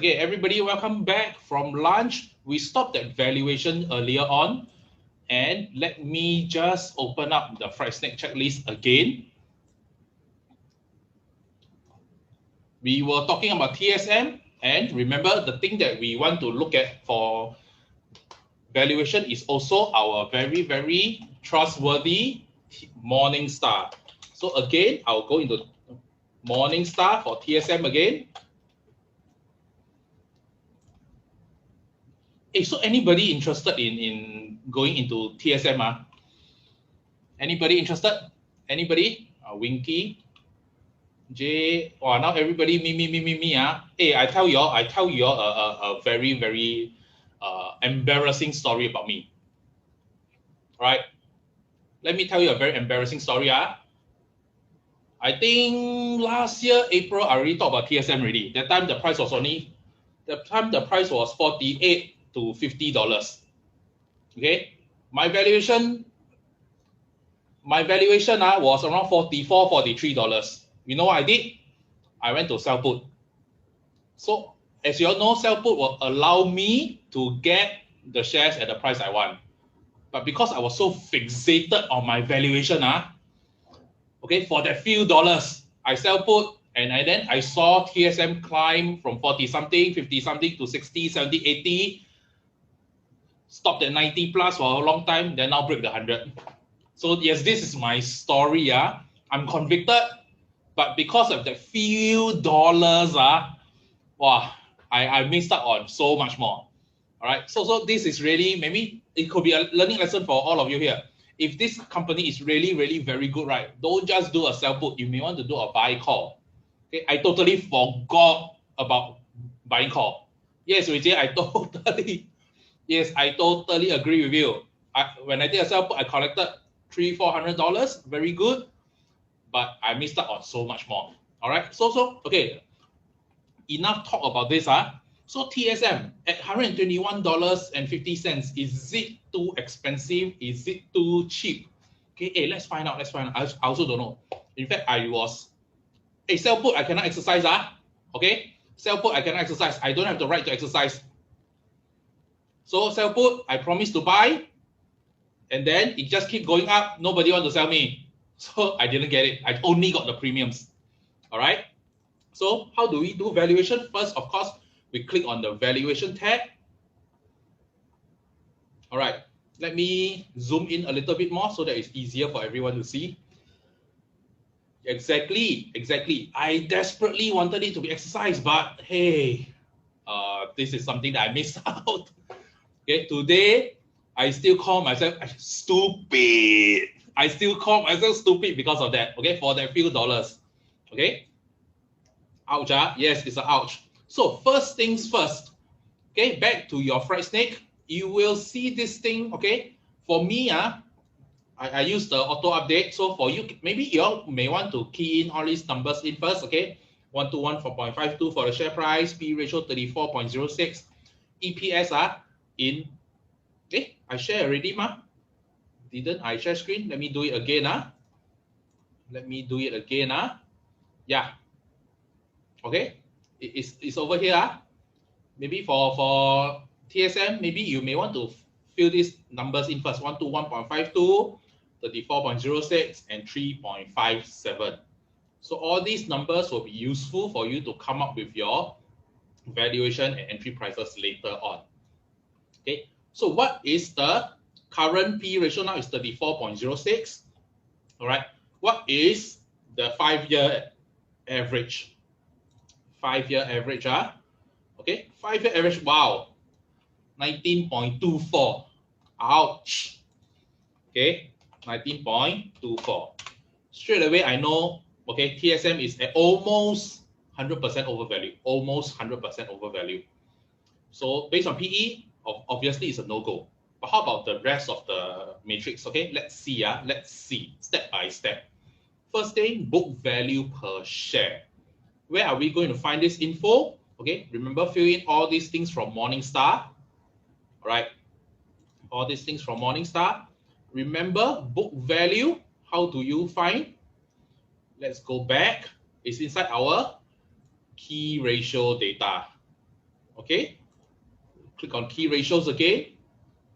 Okay, everybody, welcome back from lunch. We stopped at valuation earlier on, and let me just open up the fried snake checklist again. We were talking about TSM, and remember the thing that we want to look at for valuation is also our very, very trustworthy Morningstar. So again, I'll go into Morningstar for TSM again. Hey, so anybody interested in going into TSM? Anybody interested? Anybody? Winky, J. Oh, now everybody me. Hey, I tell you a very, very embarrassing story about me. All right. Let me tell you a very embarrassing story. I think last year, April, I already talked about TSM already. That time the price was $48 to $50. Okay. My valuation was around $44, $43. You know what I did? I went to sell put. So as you all know, sell put will allow me to get the shares at the price I want. But because I was so fixated on my valuation, okay, for that few dollars, I sell put, and then I saw TSM climb from 40 something, 50 something to 60, 70, 80, stopped at 90 plus for a long time, then now break the 100. So yes, this is my story. I'm convicted, but because of the few dollars, wow, I missed out on so much more. All right. So this is really, maybe it could be a learning lesson for all of you here. If this company is really, really very good, right? Don't just do a sell put. You may want to do a buy call. Okay. I totally forgot about buying call. Yes, Vijay, I totally agree with you. When I did a sell put, I collected $300-400. Very good. But I missed out on so much more. All right. So okay. Enough talk about this. So TSM at $121.50. Is it too expensive? Is it too cheap? Okay, hey, let's find out. I also don't know. In fact, sell put, I cannot exercise. Okay, sell put, I cannot exercise. I don't have the right to exercise. So sell put, I promised to buy, and then it just keep going up. Nobody want to sell me. So I didn't get it. I only got the premiums. All right. So how do we do valuation? First, of course, we click on the valuation tab. All right, let me zoom in a little bit more so that it's easier for everyone to see. Exactly. I desperately wanted it to be exercised, but hey, this is something that I missed out. Okay, today I still call myself stupid. I still call myself stupid because of that. Okay, for that few dollars. Okay. Ouch, yes, it's an ouch. So first things first, okay, back to your fried snake, you will see this thing, okay? For me, I use the auto update. So for you, maybe you all may want to key in all these numbers in first, okay? 121.4.52 for the share price, P ratio 34.06, EPS I share already, Didn't I share screen? Let me do it again, Yeah. Okay, it's over here. Maybe for TSM, maybe you may want to fill these numbers in first. 121.52, 34.06, and 3.57. So all these numbers will be useful for you to come up with your valuation and entry prices later on. Okay, so what is the current P ratio now? Is 34.06. All right, what is the 5-year average? 5-year average, okay, 5-year average, wow, 19.24. Ouch. Okay, 19.24. Straight away, I know, okay, TSM is at almost 100% overvalue. Almost 100% overvalue. So based on PE, obviously it's a no-go. But how about the rest of the matrix? Okay, let's see. Let's see step by step. First thing, book value per share. Where are we going to find this info? Okay, remember, fill in all these things from Morningstar. All right, all these things from Morningstar. Remember, book value, how do you find? Let's go back. It's inside our key ratio data. Okay, click on key ratios again,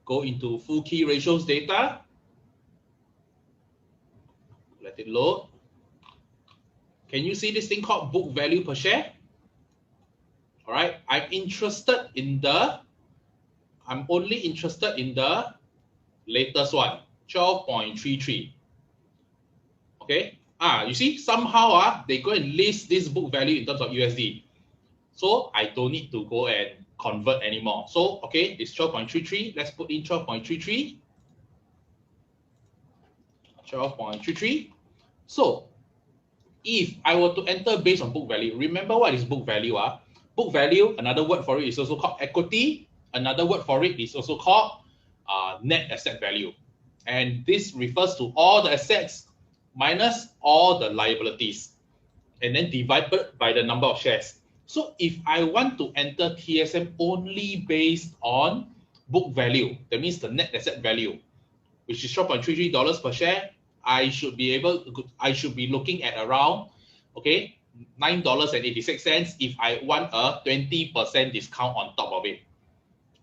go into full key ratios data, let it load. Can you see this thing called book value per share? All right, I'm only interested in the latest one, 12.33. Okay, you see, somehow they go and list this book value in terms of USD. So I don't need to go and convert anymore. So, okay, it's 12.33. Let's put in 12.33. 12.33. So if I were to enter based on book value, remember what is book value? Book value, another word for it is also called equity. Another word for it is also called net asset value. And this refers to all the assets minus all the liabilities and then divided by the number of shares. So if I want to enter TSM only based on book value, that means the net asset value, which is $12.33 per share, I should be looking at around, okay, $9.86 if I want a 20% discount on top of it.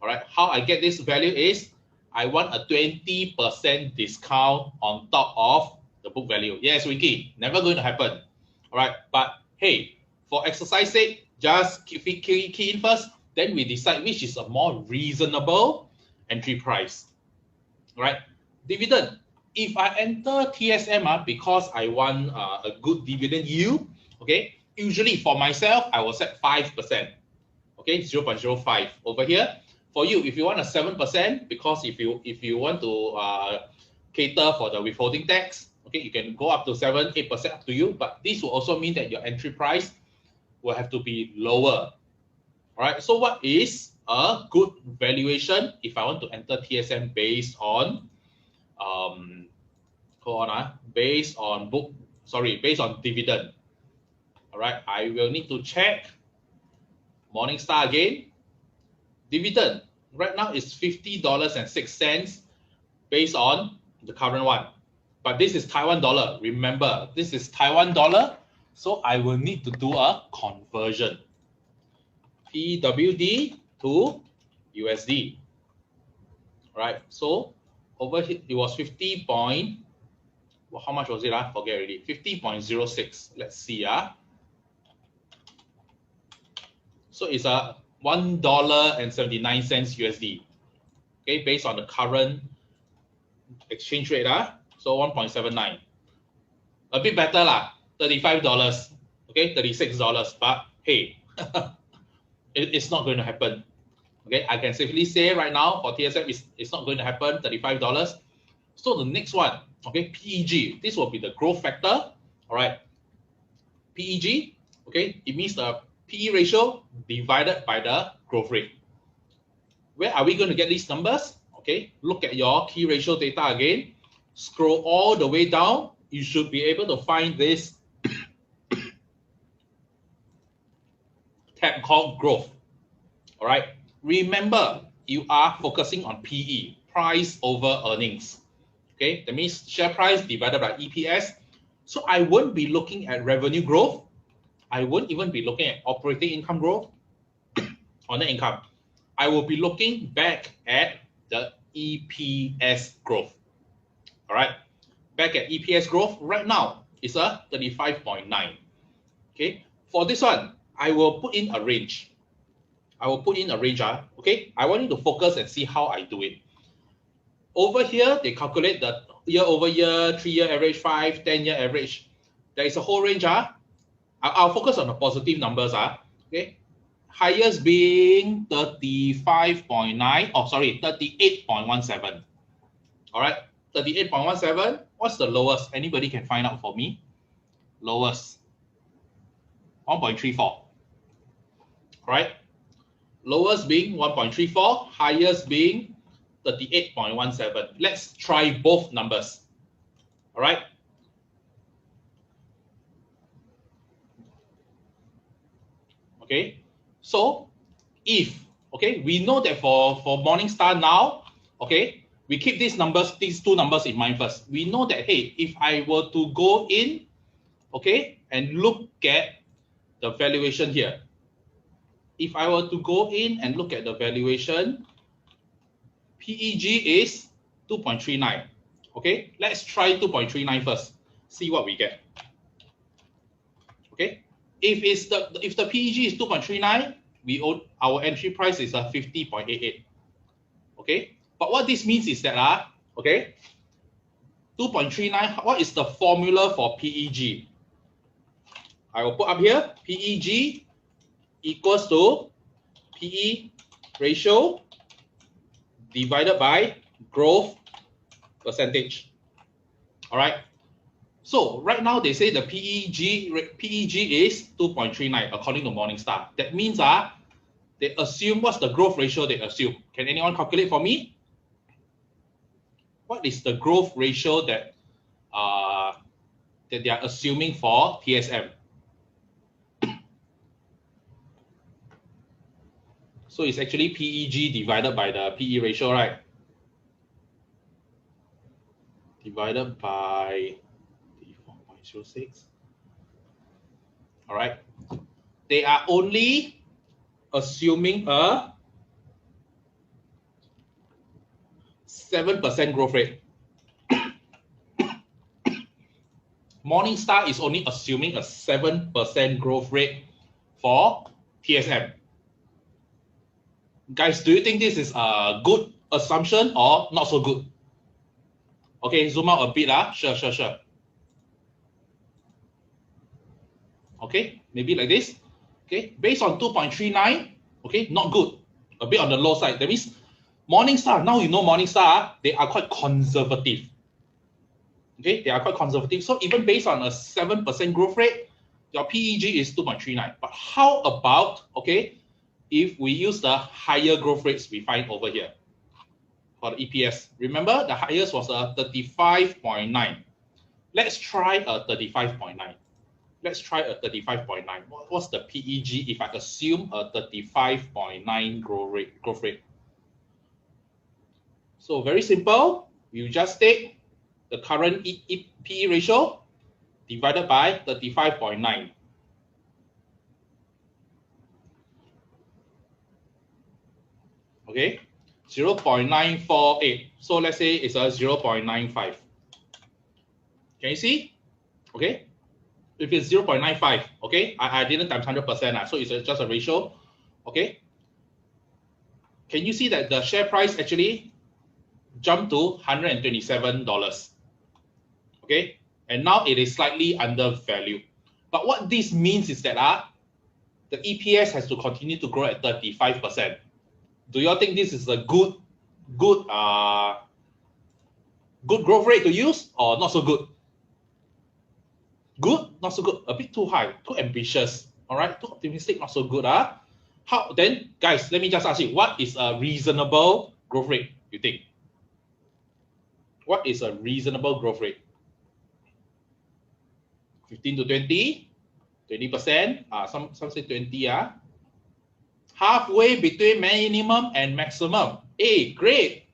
All right, how I get this value is I want a 20% discount on top of the book value. Yes, Ricky, never going to happen. All right, but hey, for exercise sake, just key in first, then we decide which is a more reasonable entry price. All right, dividend. If I enter TSM because I want a good dividend yield, okay, usually for myself, I will set 5%, okay, 0.05 over here. For you, if you want a 7%, because if you want to cater for the withholding tax, okay, you can go up to 7-8%, up to you. But this will also mean that your entry price will have to be lower. All right. So what is a good valuation if I want to enter TSM based on based on dividend? All right. I will need to check Morningstar again. Dividend right now is $50.06 based on the current one. But this is Taiwan dollar. Remember, this is Taiwan dollar. So I will need to do a conversion. TWD to USD. Right. So over here, it was 50 point. Well, how much was it? I forget already. 50.06. Let's see. So it's a $1.79 USD. Okay, based on the current exchange rate. So 1.79. A bit better lah. $35. Okay, $36. But hey, it's not going to happen. Okay, I can safely say right now for TSM, it's not going to happen. $35. So the next one, okay, PEG. This will be the growth factor. All right, PEG. Okay, it means the PE ratio divided by the growth rate. Where are we going to get these numbers? Okay, look at your key ratio data again. Scroll all the way down. You should be able to find this tab called growth. All right. Remember, you are focusing on PE, price over earnings. Okay, that means share price divided by EPS. So I won't be looking at revenue growth. I won't even be looking at operating income growth or net income. I will be looking back at the EPS growth. All right, back at EPS growth right now is a 35.9. Okay, for this one, I will put in a range. Okay, I want you to focus and see how I do it. Over here, they calculate the year-over-year, 3-year average, 5, 10-year average. There is a whole range. I'll focus on the positive numbers. Okay, highest being 35.9. Oh, sorry, 38.17. All right, 38.17. What's the lowest? Anybody can find out for me? Lowest, 1.34. All right. Lowest being 1.34, highest being 38.17. Let's try both numbers. All right. Okay. So if, okay, we know that for Morningstar now, okay, we keep these two numbers in mind first. We know that, hey, if I were to go in, okay, and look at the valuation here, if I were to go in and look at the valuation, PEG is 2.39. Okay, let's try 2.39 first. See what we get. Okay, if the PEG is 2.39, we own our entry price is a 50.88. Okay, but what this means is that okay, 2.39. What is the formula for PEG? I will put up here. PEG equals to PE ratio divided by growth percentage. All right. So right now they say the PEG is 2.39 according to Morningstar. That means they assume, what's the growth ratio they assume? Can anyone calculate for me? What is the growth ratio that they are assuming for TSM? So it's actually PEG divided by the PE ratio, right? Divided by 4.06. All right. They are only assuming a 7% growth rate. Morningstar is only assuming a 7% growth rate for TSM. Guys, do you think this is a good assumption or not so good? Okay, zoom out a bit. Sure. Okay, maybe like this. Okay, based on 2.39, okay, not good. A bit on the low side. That means Morningstar, now you know Morningstar, they are quite conservative. Okay, they are quite conservative. So even based on a 7% growth rate, your PEG is 2.39. But how about, okay, if we use the higher growth rates we find over here for the EPS? Remember, the highest was a 35.9. Let's try a 35.9. Let's try a 35.9. What's the PEG if I assume a 35.9 growth rate? So very simple. You just take the current PE ratio divided by 35.9. Okay, 0.948. So let's say it's a 0.95. Can you see? Okay, if it's 0.95, okay, I didn't times 100%, so it's just a ratio. Okay, can you see that the share price actually jumped to $127? Okay, and now it is slightly undervalued. But what this means is that the EPS has to continue to grow at 35%. Do you all think this is a good growth rate to use or not so good? Good, not so good. A bit too high, too ambitious. All right, too optimistic, not so good. How then, guys? Let me just ask you, what is a reasonable growth rate? You think? What is a reasonable growth rate? 15 to 20, 20%. Some say 20. Halfway between minimum and maximum. Hey, great.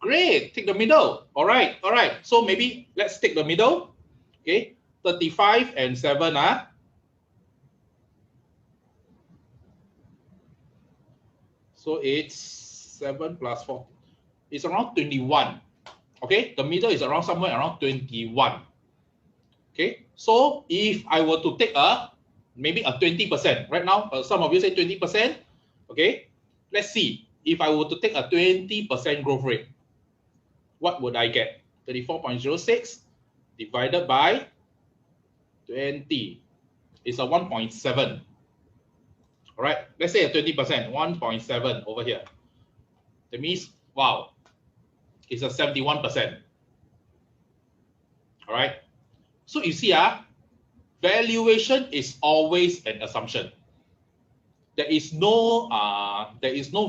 Take the middle. All right. So maybe let's take the middle. Okay, 35 and 7. So it's 7 plus 4. It's around 21. Okay, the middle is around somewhere around 21. Okay, so if I were to take maybe a 20%, right now, some of you say 20%. Okay, let's see. If I were to take a 20% growth rate, what would I get? 34.06 divided by 20 is a 1.7. All right, let's say a 20%, 1.7 over here. That means, wow, it's a 71%. All right, so you see, valuation is always an assumption. There is no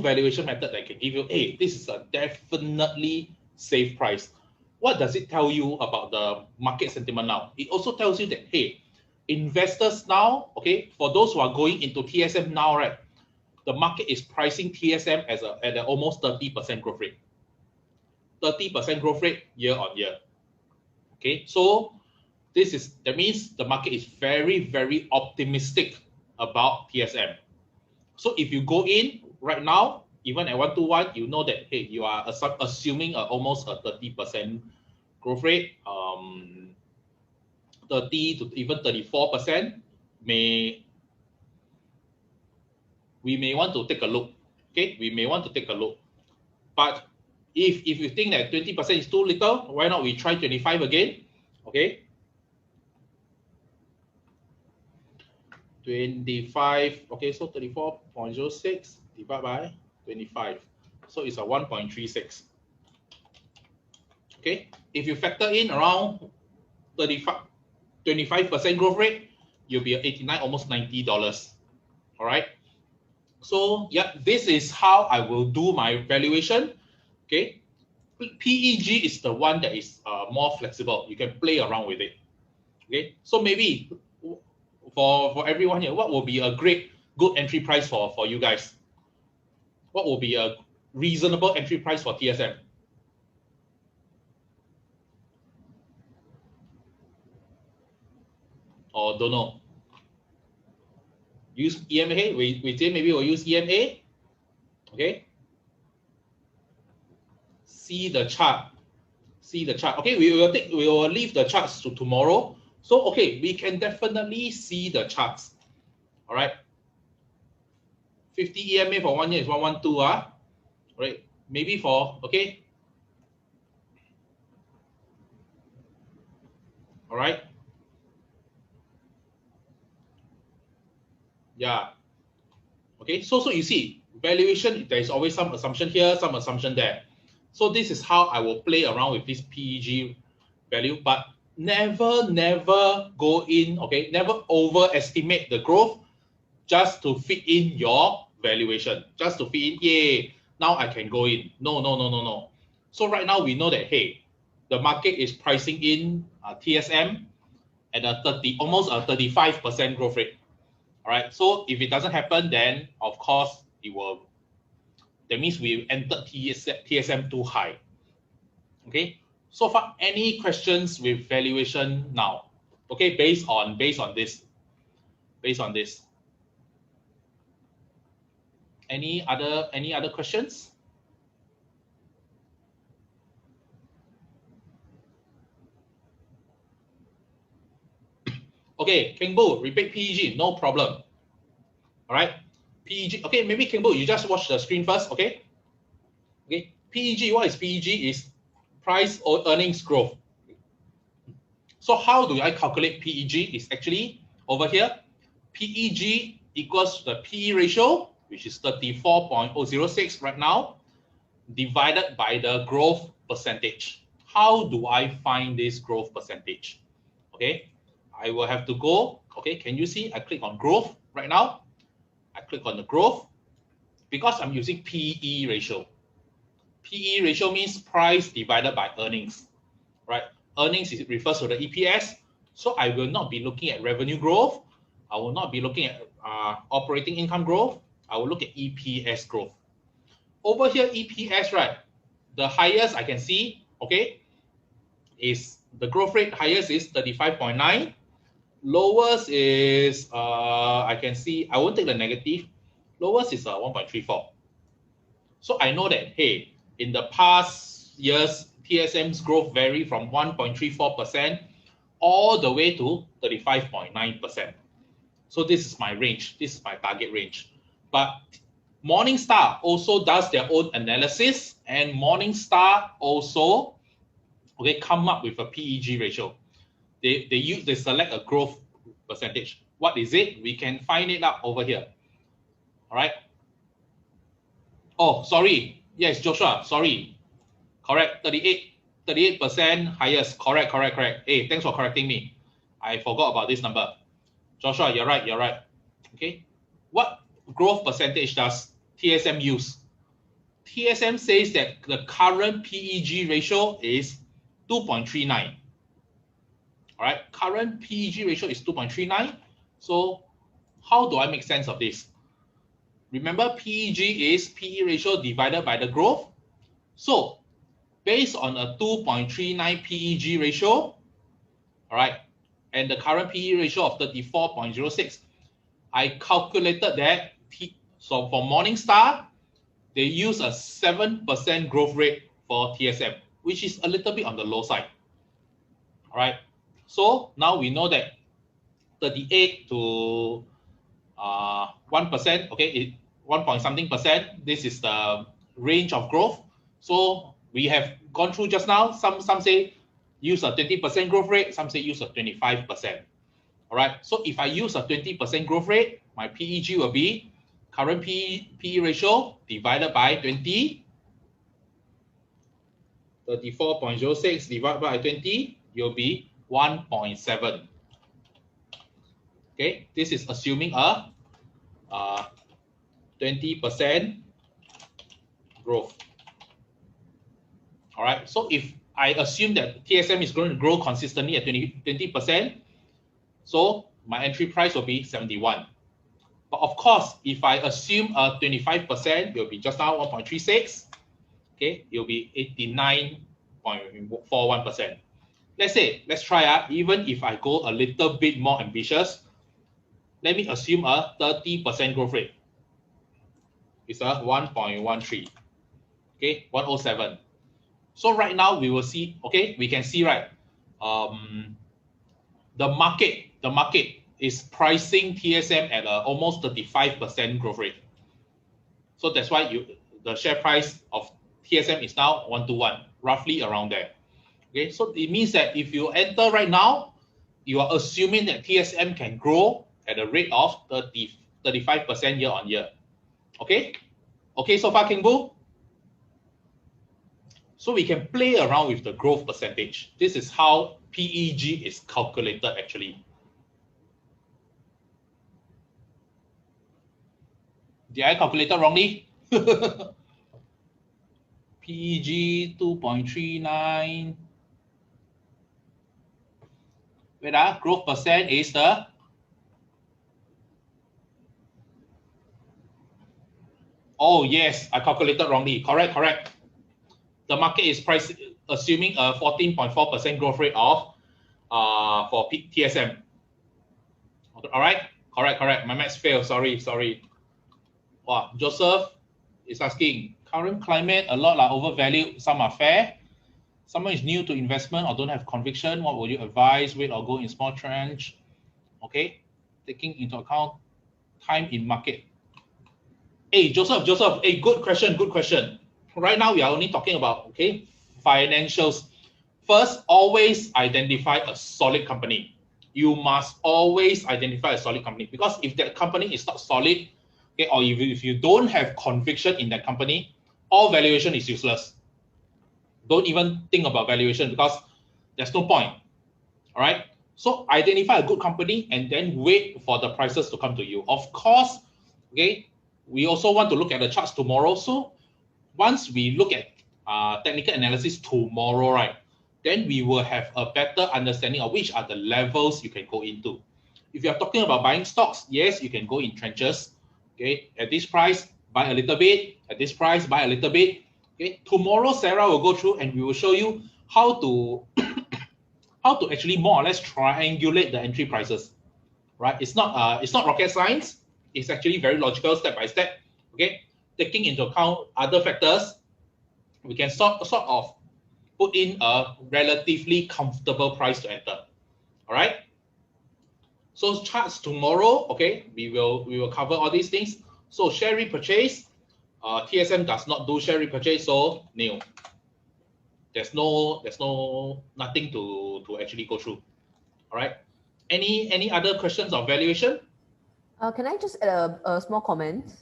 valuation method that can give you, hey, this is a definitely safe price. What does it tell you about the market sentiment now? It also tells you that, hey, investors now, okay, for those who are going into TSM now, right, the market is pricing TSM at an almost 30% growth rate. 30% growth rate year on year. Okay, so that means the market is very, very optimistic about TSM. So if you go in right now, even at 121, you know that, hey, you are assuming almost a 30% growth rate, 30 to even 34%. We may want to take a look. Okay, we may want to take a look. But if you think that 20% is too little, why not we try 25 again? Okay, 25. Okay, so 34.06 divided by 25. So it's a 1.36. Okay, if you factor in around 25% growth rate, you'll be at 89, almost $90. All right. So yeah, this is how I will do my valuation. Okay, PEG is the one that is more flexible. You can play around with it. Okay, so maybe for everyone here, what will be a good entry price for you guys? What will be a reasonable entry price for TSM? Or don't know? Use EMA. We say maybe we'll use EMA. Okay. See the chart. See the chart. Okay, we will leave the charts to tomorrow. So okay, we can definitely see the charts. All right. 50 EMA for 1 year is 112. Right. Maybe for okay. All right. Yeah. Okay. So you see, valuation, there is always some assumption here, some assumption there. So this is how I will play around with this PEG value, but never go in, okay? Never overestimate the growth just to fit in your valuation, just to fit in, yay, now I can go in. No. So right now we know that, hey, the market is pricing in TSM at a almost a 35% growth rate. All right. So if it doesn't happen, then of course it will. That means we entered TSM too high. Okay. So far, any questions with valuation now? Okay, based on this. Any other questions? Okay, Kingbo, repeat PEG, no problem. All right, PEG. Okay, maybe Kingbo, you just watch the screen first. Okay. Okay, PEG. What is PEG? Is price or earnings growth. So how do I calculate PEG? Is actually over here. PEG equals to the PE ratio, which is 34.006 right now, divided by the growth percentage. How do I find this growth percentage? Okay, I will have to go. Okay, can you see? I click on growth right now. I click on the growth because I'm using PE ratio. PE ratio means price divided by earnings, right? Earnings refers to the EPS. So I will not be looking at revenue growth. I will not be looking at operating income growth. I will look at EPS growth. Over here, EPS, right? The highest I can see, okay, is the growth rate. Highest is 35.9. Lowest is, I can see, I won't take the negative. Lowest is 1.34. So I know that, hey, in the past years, TSM's growth vary from 1.34% all the way to 35.9%. So this is my range. This is my target range. But Morningstar also does their own analysis, and Morningstar also come up with a PEG ratio. They select a growth percentage. What is it? We can find it out over here. All right. Oh, sorry. Yes, Joshua. Sorry. Correct. 38% highest. Correct. Hey, thanks for correcting me. I forgot about this number. Joshua, you're right. Okay. What growth percentage does TSM use? TSM says that the current PEG ratio is 2.39. All right. Current PEG ratio is 2.39. So how do I make sense of this? Remember, PEG is PE ratio divided by the growth. So based on a 2.39 PEG ratio, all right, and the current PE ratio of 34.06, I calculated that So for Morningstar, they use a 7% growth rate for TSM, which is a little bit on the low side. All right. So now we know that 38 to 1%, okay, 1 point something percent. This is the range of growth. So we have gone through just now. Some say use a 20% growth rate. Some say use a 25%. All right. So if I use a 20% growth rate, my PEG will be current PE ratio divided by 20. 34.06 divided by 20, you'll be 1.7. Okay, this is assuming a 20% growth. All right, so if I assume that TSM is going to grow consistently at 20%, so my entry price will be 71. But of course, if I assume a 25%, it will be just now 1.36. Okay, it will be 89.41%. Let's try even if I go a little bit more ambitious, let me assume a 30% growth rate. It's a 1.13. Okay, 107. So right now we will see, okay, we can see, right, the market is pricing TSM at almost 35% growth rate. So that's why the share price of TSM is now 1-to-1, roughly around there. Okay, so it means that if you enter right now, you are assuming that TSM can grow at a rate of 35% year on year. Okay? Okay, so far, King Boo? So we can play around with the growth percentage. This is how PEG is calculated actually. Did I calculate it wrongly? PEG 2.39. Wait, growth percent is the oh yes, I calculated wrongly. Correct. The market is priced assuming a 14.4% growth rate of for TSM. All right, correct. My maths failed. Sorry. Wow, Joseph is asking, current climate, a lot are overvalued, some are fair. Someone is new to investment or don't have conviction. What would you advise? Wait or go in small tranche? Okay, taking into account time in market. Hey, Joseph, hey, good question. Right now, we are only talking about, okay, financials. First, always identify a solid company. You must always identify a solid company, because if that company is not solid, okay, or if you don't have conviction in that company, all valuation is useless. Don't even think about valuation because there's no point. All right. So identify a good company and then wait for the prices to come to you. Of course, okay, we also want to look at the charts tomorrow. So once we look at technical analysis tomorrow, right, then we will have a better understanding of which are the levels you can go into. If you're talking about buying stocks, yes, you can go in tranches. Okay, at this price, buy a little bit. At this price, buy a little bit. Okay, tomorrow Sarah will go through and we will show you how to actually more or less triangulate the entry prices. Right? It's not rocket science. It's actually very logical, step by step. Okay, taking into account other factors, we can sort of put in a relatively comfortable price to enter. All right. So charts tomorrow, okay, we will cover all these things. So share repurchase, TSM does not do share repurchase, so nil. There's nothing to actually go through. All right. Any other questions on valuation? Can I just add a small comment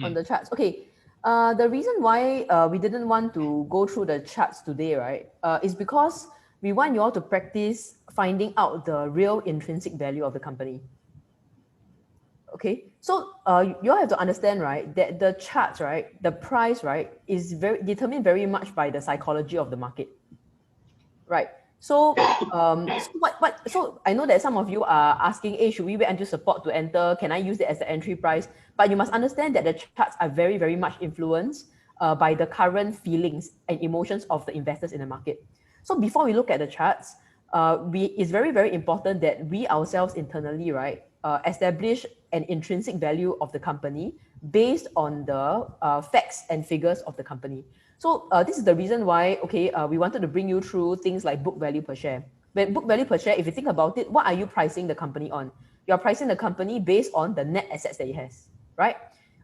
on the charts? Okay. The reason why we didn't want to go through the charts today, right, is because we want you all to practice finding out the real intrinsic value of the company. Okay, so you all have to understand, right, that the charts, right, the price, right, is determined very much by the psychology of the market, right? So, so I know that some of you are asking, hey, should we wait until support to enter? Can I use it as the entry price? But you must understand that the charts are very, very much influenced by the current feelings and emotions of the investors in the market. So before we look at the charts, it's very, very important that we ourselves internally, right, establish an intrinsic value of the company based on the facts and figures of the company. So this is the reason why, we wanted to bring you through things like book value per share. When book value per share, if you think about it, what are you pricing the company on? You're pricing the company based on the net assets that it has, right?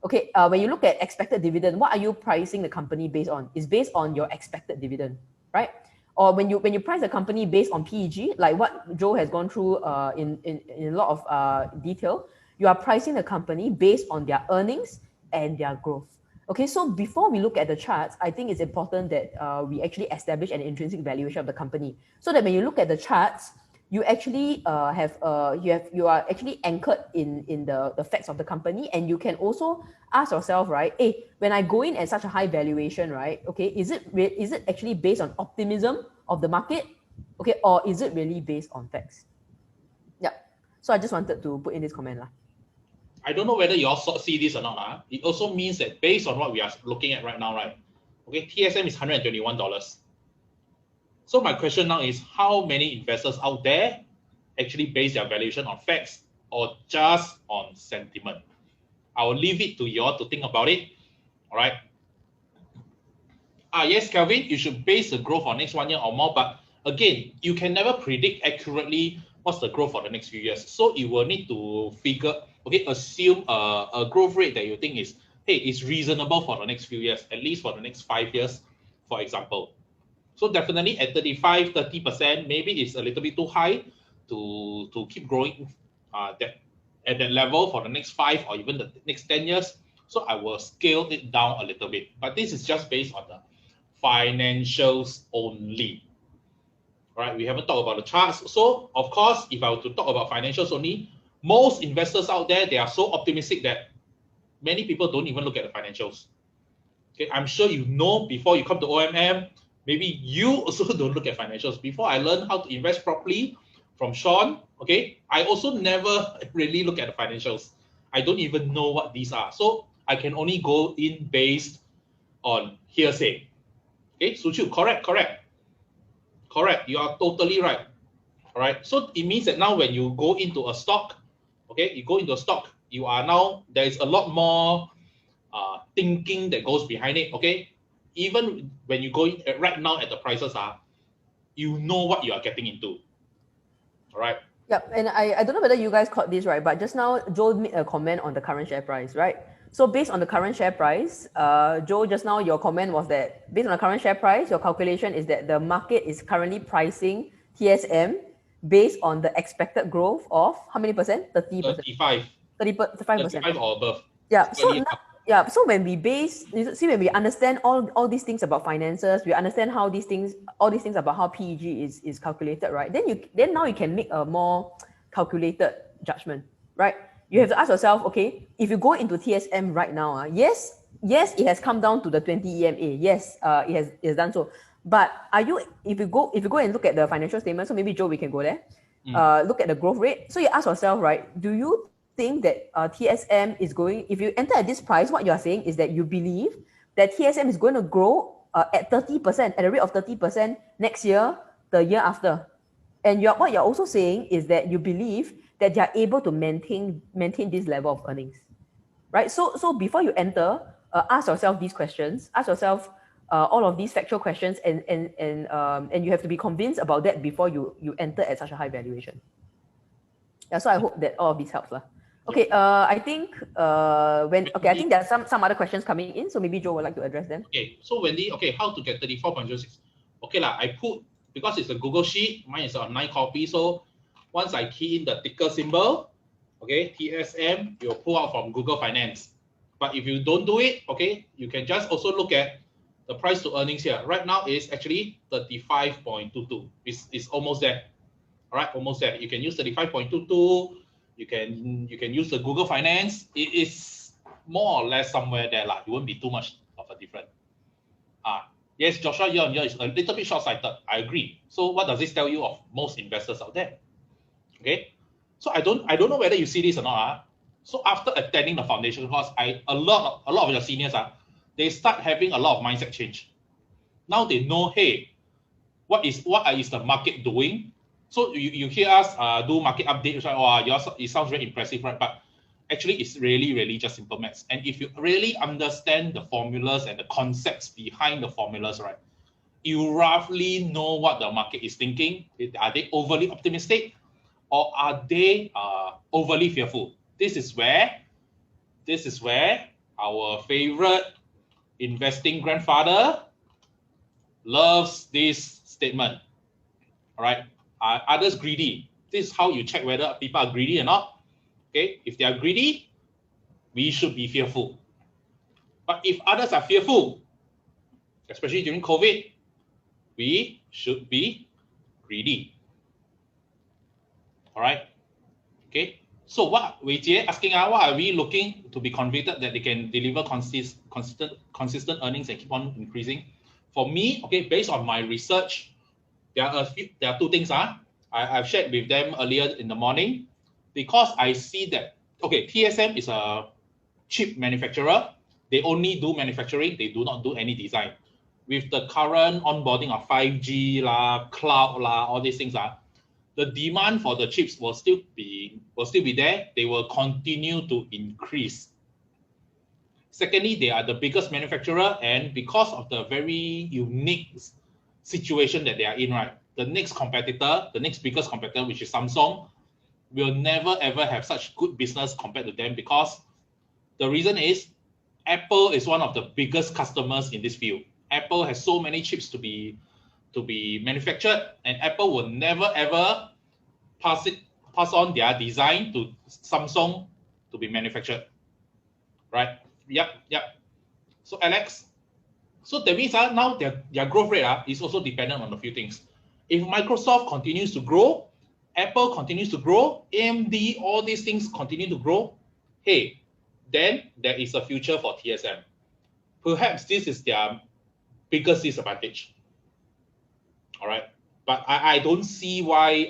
Okay, when you look at expected dividend, what are you pricing the company based on? It's based on your expected dividend, right? Or when you price a company based on PEG, like what Joe has gone through in a lot of detail, you are pricing the company based on their earnings and their growth. Okay, so before we look at the charts, I think it's important that we actually establish an intrinsic valuation of the company, so that when you look at the charts, you actually you are actually anchored in the facts of the company, and you can also ask yourself, right? Hey, when I go in at such a high valuation, right? Okay, is it actually based on optimism of the market? Okay, or is it really based on facts? Yeah. So I just wanted to put in this comment lah. I don't know whether you all see this or not. It also means that based on what we are looking at right now, right? Okay, TSM is $121. So my question now is, how many investors out there actually base their valuation on facts or just on sentiment? I will leave it to you all to think about it. All right. Yes, Kelvin, you should base the growth on next 1 year or more. But again, you can never predict accurately what's the growth for the next few years. So you will need to assume a growth rate that you think is, hey, it's reasonable for the next few years, at least for the next 5 years, for example. So definitely at 35, 30%, maybe it's a little bit too high to keep growing at that level for the next 5 or even the next 10 years. So I will scale it down a little bit. But this is just based on the financials only. All right, we haven't talked about the charts. So of course, if I were to talk about financials only, most investors out there, they are so optimistic that many people don't even look at the financials. Okay, I'm sure you know before you come to OMM, maybe you also don't look at financials. Before I learned how to invest properly from Sean, okay, I also never really look at the financials. I don't even know what these are. So I can only go in based on hearsay. Okay, Suchu, correct. You are totally right. All right. So it means that now when you go into a stock, okay, you go into a stock, you are now, there is a lot more thinking that goes behind it. Okay. Even when you go in right now at the prices you know what you are getting into. All right. Yep, and I don't know whether you guys caught this, right? But just now, Joe made a comment on the current share price, right? So based on the current share price, Joe, just now your comment was that based on the current share price, your calculation is that the market is currently pricing TSM based on the expected growth of how many percent? 30%. 35. 35%. 35 or above. Yeah. So when we understand all these things about finances, we understand how all these things about how PEG is calculated, right? Then now you can make a more calculated judgment, right? You have to ask yourself, okay, if you go into TSM right now, yes, it has come down to the 20 EMA. Yes, it has done so. But if you go and look at the financial statement, so maybe Joe, we can go there. Look at the growth rate. So you ask yourself, right? Do you think that TSM is going, if you enter at this price, what you are saying is that you believe that TSM is going to grow at 30%, at a rate of 30% next year, the year after. And what you're also saying is that you believe that they are able to maintain this level of earnings, right? So before you enter, ask yourself these questions, ask yourself all of these factual questions, and you have to be convinced about that before you enter at such a high valuation. Yeah, so I hope that all of this helps. Okay, I think I think there are some other questions coming in, so maybe Joe would like to address them. Okay, so Wendy, how to get 34.06? Okay I put, because it's a Google sheet, mine is on 9 copy. So once I key in the ticker symbol, okay, TSM, you'll pull out from Google Finance. But if you don't do it, okay, you can just also look at the price to earnings here. Right now is actually 35.22. It's almost there. All right, almost there. You can use 35.22. You can use the Google Finance. It is more or less somewhere there. It won't be too much of a difference. Yes, Joshua, year on year is a little bit short-sighted. I agree. So what does this tell you of most investors out there? Okay. So I don't know whether you see this or not. So after attending the foundation course, a lot of your seniors they start having a lot of mindset change. Now they know, hey, what is the market doing? So you hear us do market updates, right? It sounds very impressive, right? But Actually, it's really, really just simple maths. And if you really understand the formulas and the concepts behind the formulas, right, you roughly know what the market is thinking. Are they overly optimistic or are they overly fearful? This is where our favorite investing grandfather loves this statement. All right. Are others greedy? This is how you check whether people are greedy or not. Okay. If they are greedy, we should be fearful. But if others are fearful, especially during COVID, we should be greedy. All right. Okay. So what Wei Jie asking, what are we looking to be convicted that they can deliver consistent earnings and keep on increasing? For me, okay, based on my research, there are two things. I've shared with them earlier in the morning, because I see that, okay, TSM is a chip manufacturer. They only do manufacturing. They do not do any design. With the current onboarding of 5G cloud all these things the demand for the chips will still be there. They will continue to increase. Secondly, they are the biggest manufacturer, and because of the very unique situation that they are in, right, the next biggest competitor, which is Samsung, will never ever have such good business compared to them, because the reason is Apple is one of the biggest customers in this field. Apple has so many chips to be manufactured, and Apple will never ever pass on their design to Samsung to be manufactured. Right? Yep. So Alex, so that means now their growth rate is also dependent on a few things. If Microsoft continues to grow, Apple continues to grow, AMD, all these things continue to grow, hey, then there is a future for TSM. Perhaps this is their biggest disadvantage. All right, but I don't see why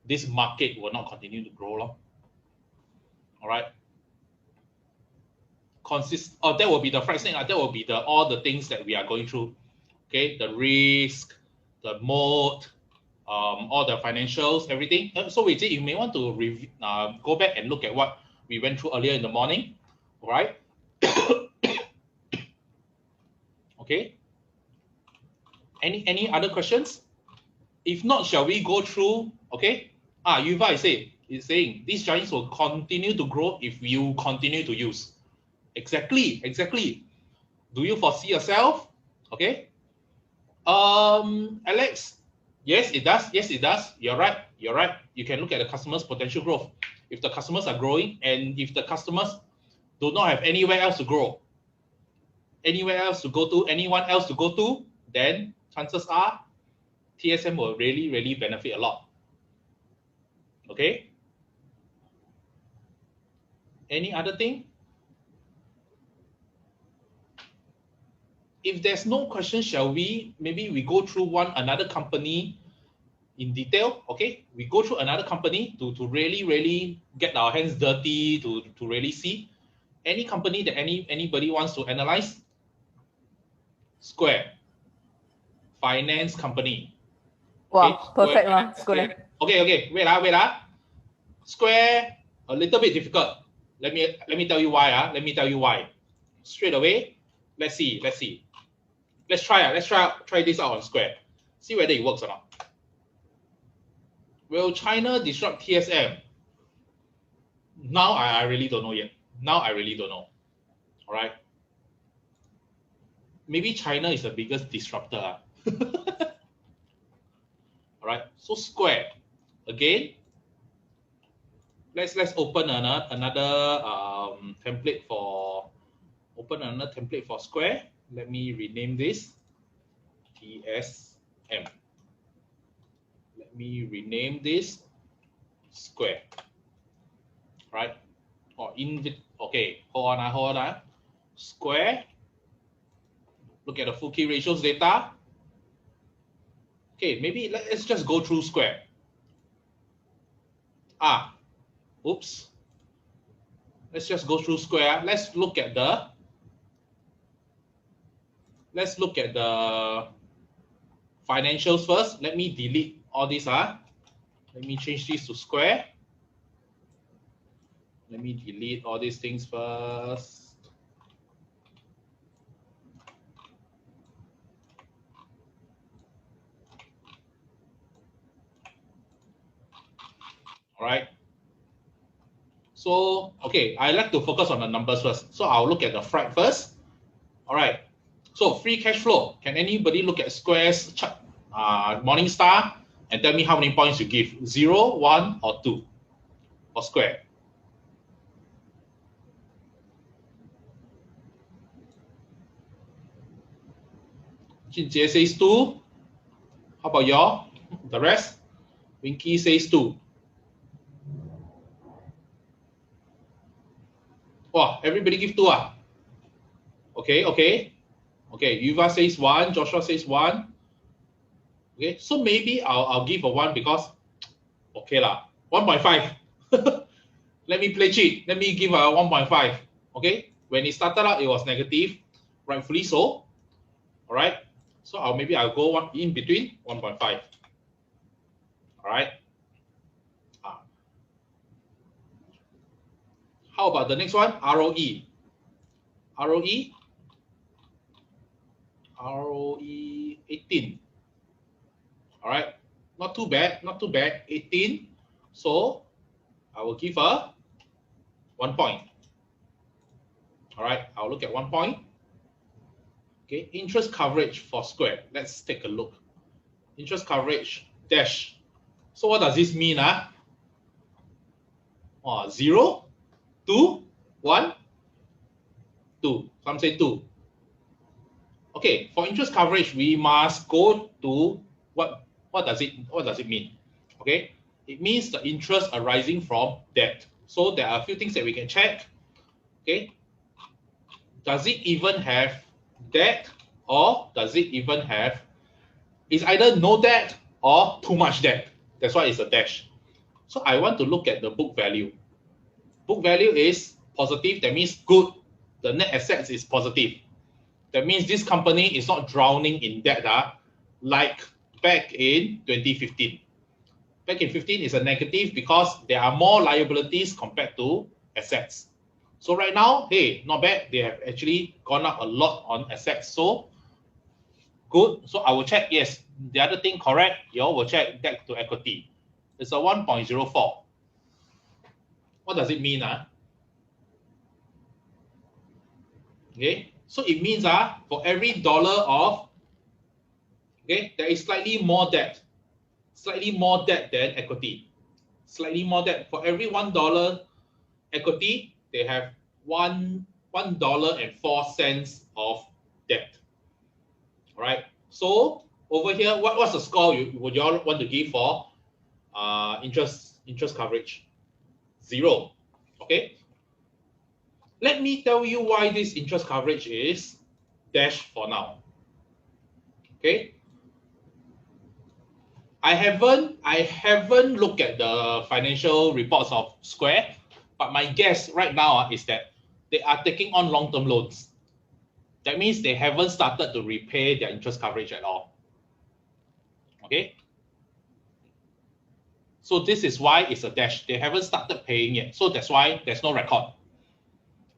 this market will not continue to grow. All right. That will be the first thing. That will be all the things that we are going through. Okay, the risk, the moat, all the financials, everything. So we say you may want to go back and look at what we went through earlier in the morning. All right. Okay. Any other questions? If not, shall we go through? Okay. Yuva is saying these giants will continue to grow if you continue to use. Exactly. Do you foresee yourself? Okay. Alex, yes, it does. You're right. You can look at the customers' potential growth. If the customers are growing, and if the customers do not have anywhere else to grow, anyone else to go to, then chances are TSM will really, really benefit a lot. Okay. Any other thing? If there's no question, shall we maybe we go through another company in detail? Okay, we go through another company to really, really get our hands dirty to really see any company that anybody wants to analyze. Square finance company. Wow, okay, perfect, Square. Okay. Wait. Square a little bit difficult. Let me tell you why. Let me tell you why. Straight away. Let's see. Let's try this out on Square. See whether it works or not. Will China disrupt TSM? Now I really don't know yet. All right. Maybe China is the biggest disruptor. All right. So Square again. Let's open another template for Square. Let me rename this TSM. Let me rename this Square. Right? Okay, hold on. Square. Look at the full key ratios data. Okay, maybe let's just go through Square. Oops. Let's just go through Square. Let's look at the financials first. Let me delete all this. Let me change this to Square. Let me delete all these things first. All right. So, okay, I like to focus on the numbers first. So I'll look at the fright first. All right. So free cash flow. Can anybody look at Square's chart, Morningstar, and tell me how many points you give? 0, 1, or 2 for Square? Jin says 2. How about y'all? The rest? Winky says 2. Wow, everybody give 2 ah? Okay, okay. Okay, Yuva says 1, Joshua says 1. Okay, so maybe I'll give a 1 because, okay lah, 1.5. Let me play cheat. Let me give a 1.5. Okay, when it started out, it was negative, rightfully so. All right, so maybe I'll go one in between 1.5. All right. How about the next one? ROE. ROE. ROE 18. All right, not too bad, not too bad. 18. So I will give a 1 point. All right, I'll look at 1 point. Okay, interest coverage for Square. Let's take a look. Interest coverage dash. So what does this mean? 0, 2, 1, 2. Some say 2. Okay, for interest coverage, we must go to what does it mean? Okay, it means the interest arising from debt. So there are a few things that we can check. Okay, does it even have debt, or does it even have, it's either no debt or too much debt. That's why it's a dash. So I want to look at the book value. Book value is positive, that means good. The net assets is positive. That means this company is not drowning in debt like back in 2015. Back in 15 is a negative because there are more liabilities compared to assets. So right now, hey, not bad. They have actually gone up a lot on assets. So good. So I will check, yes. The other thing, correct. You all will check debt to equity. It's a 1.04. What does it mean? Okay, so it means for every dollar of, okay, there is slightly more debt than equity. Slightly more debt. For every $1 equity, they have $1.04 of debt. All right. So over here, what's the score would you all want to give for interest coverage? 0. Okay. Let me tell you why this interest coverage is dash for now. Okay. I haven't looked at the financial reports of Square, but my guess right now is that they are taking on long-term loans. That means they haven't started to repay their interest coverage at all. Okay. So this is why it's a dash. They haven't started paying yet. So that's why there's no record.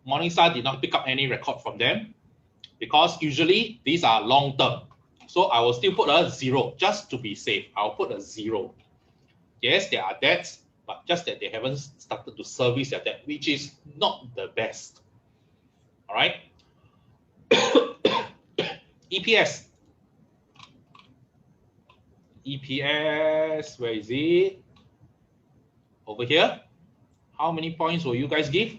Morningstar did not pick up any record from them because usually these are long-term. So I will still put a 0 just to be safe. I'll put a 0. Yes, there are debts, but just that they haven't started to service their debt, which is not the best. All right. EPS. EPS, where is it? Over here. How many points will you guys give?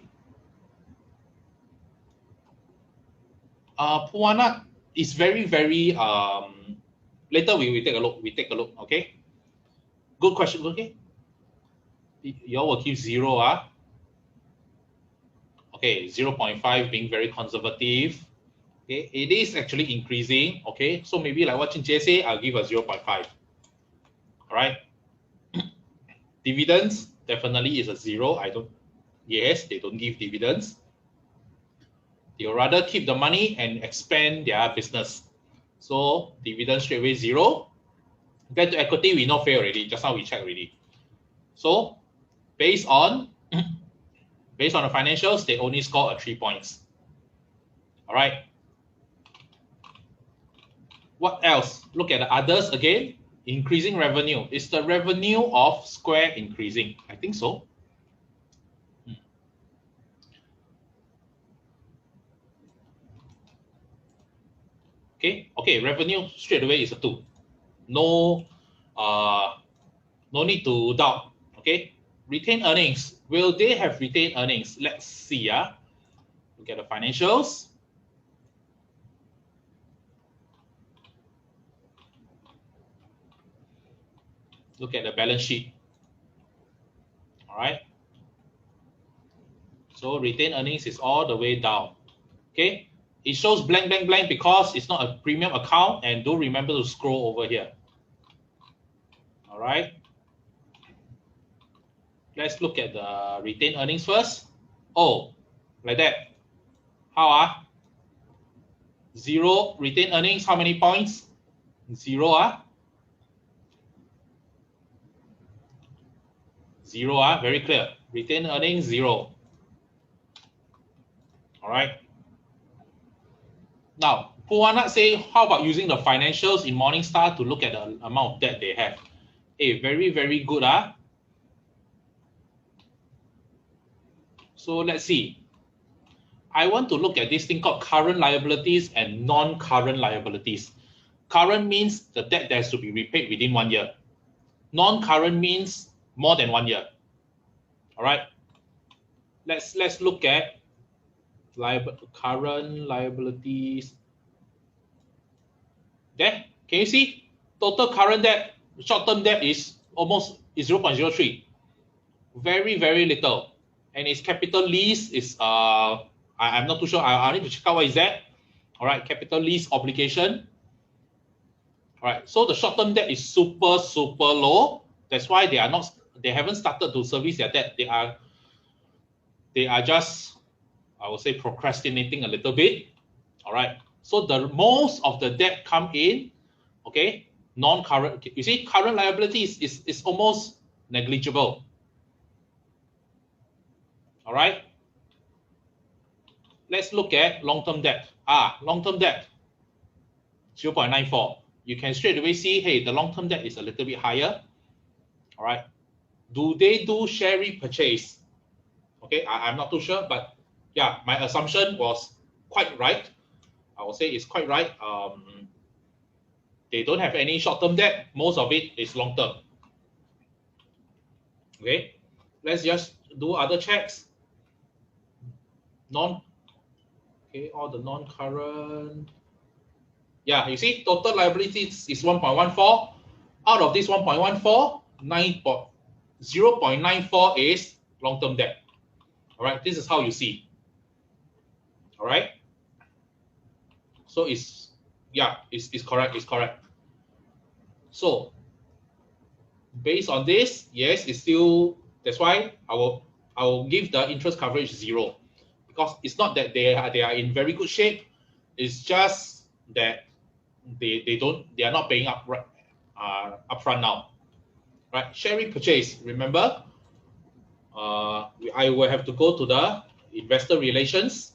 Puana is very, very, later we take a look. We take a look, okay? Good question, okay? You all will give 0, Okay, 0.5 being very conservative. Okay, it is actually increasing, okay? So maybe like what Chin say, I'll give a 0.5. All right. Dividends definitely is a 0. Yes, they don't give dividends. They'll rather keep the money and expand their business. So dividend straight away 0. Debt to equity, we know fail already. Just now we check already. So based on Based on the financials, they only score a 3 points. All right. What else? Look at the others again. Increasing revenue. Is the revenue of Square increasing? I think so. Okay, revenue straight away is a 2. No, no need to doubt. Okay, retained earnings. Will they have retained earnings? Let's see. Look at the financials. Look at the balance sheet. All right. So retained earnings is all the way down. Okay, it shows blank, blank, blank because it's not a premium account. And do remember to scroll over here. All right. Let's look at the retained earnings first. Oh, like that. How? 0 retained earnings. How many points? 0. 0. Very clear. Retained earnings 0. All right. Now, Puana say, how about using the financials in Morningstar to look at the amount of debt they have? Hey, very, very good. So let's see. I want to look at this thing called current liabilities and non-current liabilities. Current means the debt that has to be repaid within 1 year. Non-current means more than 1 year. All right. Let's look at current liabilities. There, can you see? Total current debt, short-term debt is almost 0.03. Very, very little. And its capital lease is I'm not too sure. I need to check out what is that. All right, capital lease obligation. All right, so the short-term debt is super, super low. That's why they haven't started to service their debt. They are just, I would say, procrastinating a little bit. All right. So the most of the debt come in, okay, non-current. You see, current liabilities is almost negligible. All right. Let's look at long-term debt. Long-term debt, 0.94. You can straight away see, hey, the long-term debt is a little bit higher. All right. Do they do share repurchase? Okay, I'm not too sure, but yeah, my assumption was quite right. I would say it's quite right. They don't have any short-term debt. Most of it is long-term. Okay, let's just do other checks. Okay, all the non-current. Yeah, you see, total liabilities is 1.14. Out of this 1.14, 0.94 is long-term debt. All right, this is how you see. All right. So it's correct. It's correct. So based on this, yes, it's still. That's why I will give the interest coverage 0, because it's not that they are in very good shape. It's just that they are not paying up upfront now, right? Share repurchase. Remember, I will have to go to the investor relations.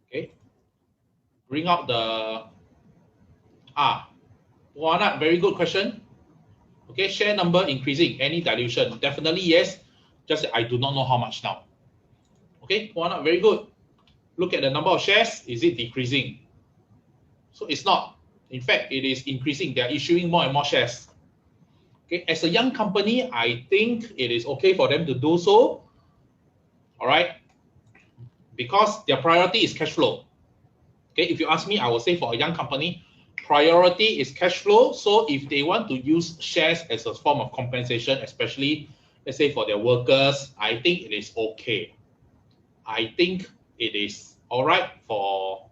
Okay. Bring out the Juana, very good question. Okay, share number increasing. Any dilution? Definitely yes. Just I do not know how much now. Okay, Juana, very good. Look at the number of shares. Is it decreasing? So it's not. In fact, it is increasing. They are issuing more and more shares. Okay, as a young company, I think it is okay for them to do so. All right, because their priority is cash flow. Okay, if you ask me, I would say for a young company, priority is cash flow. So if they want to use shares as a form of compensation, especially let's say for their workers, I think it is okay. I think it is all right for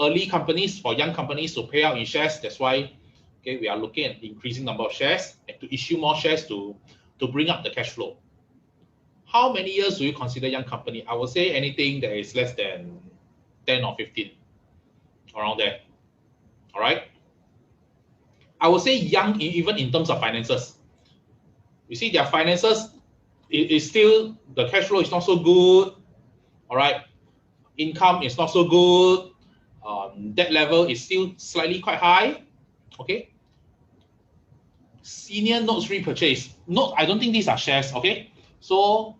early companies, for young companies to pay out in shares. That's why we are looking at increasing number of shares and to issue more shares to bring up the cash flow. How many years do you consider young company? I would say anything that is less than 10 or 15, around there. All right. I would say young, even in terms of finances. You see, their finances is still, the cash flow is not so good. All right, income is not so good. Debt level is still slightly quite high. Okay. Senior notes repurchase. No, I don't think these are shares. Okay. So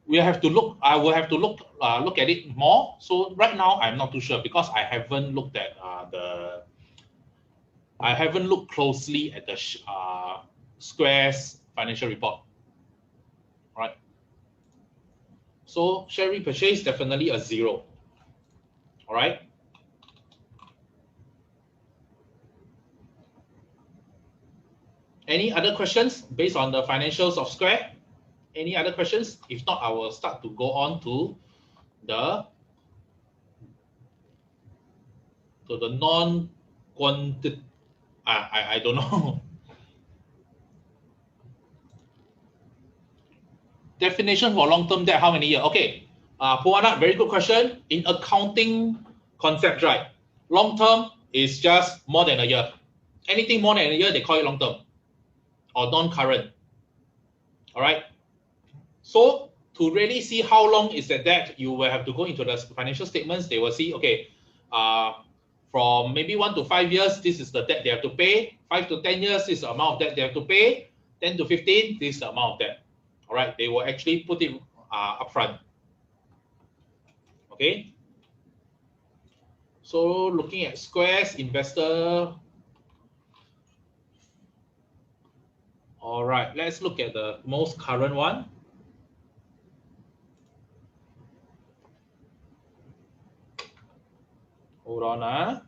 we have to look. I will have to look at it more. So right now I'm not too sure because I haven't looked at I haven't looked closely at the Square's financial report. All right. So share repurchase definitely a 0. All right. Any other questions based on the financials of Square? Any other questions? If not, I will start to go on to the non-quanti. I don't know. Definition for long-term debt, how many years? Okay. Puana, very good question. In accounting concept, right? Long-term is just more than a year. Anything more than a year, they call it long-term or non-current. All right. So to really see how long is the debt, you will have to go into the financial statements. They will see, okay, from maybe 1 to 5 years, this is the debt they have to pay. 5 to 10 years, this is the amount of debt they have to pay. 10 to 15, this is the amount of debt. All right, they will actually put it upfront. Okay. So looking at Square's investor. All right, let's look at the most current one. Hold on.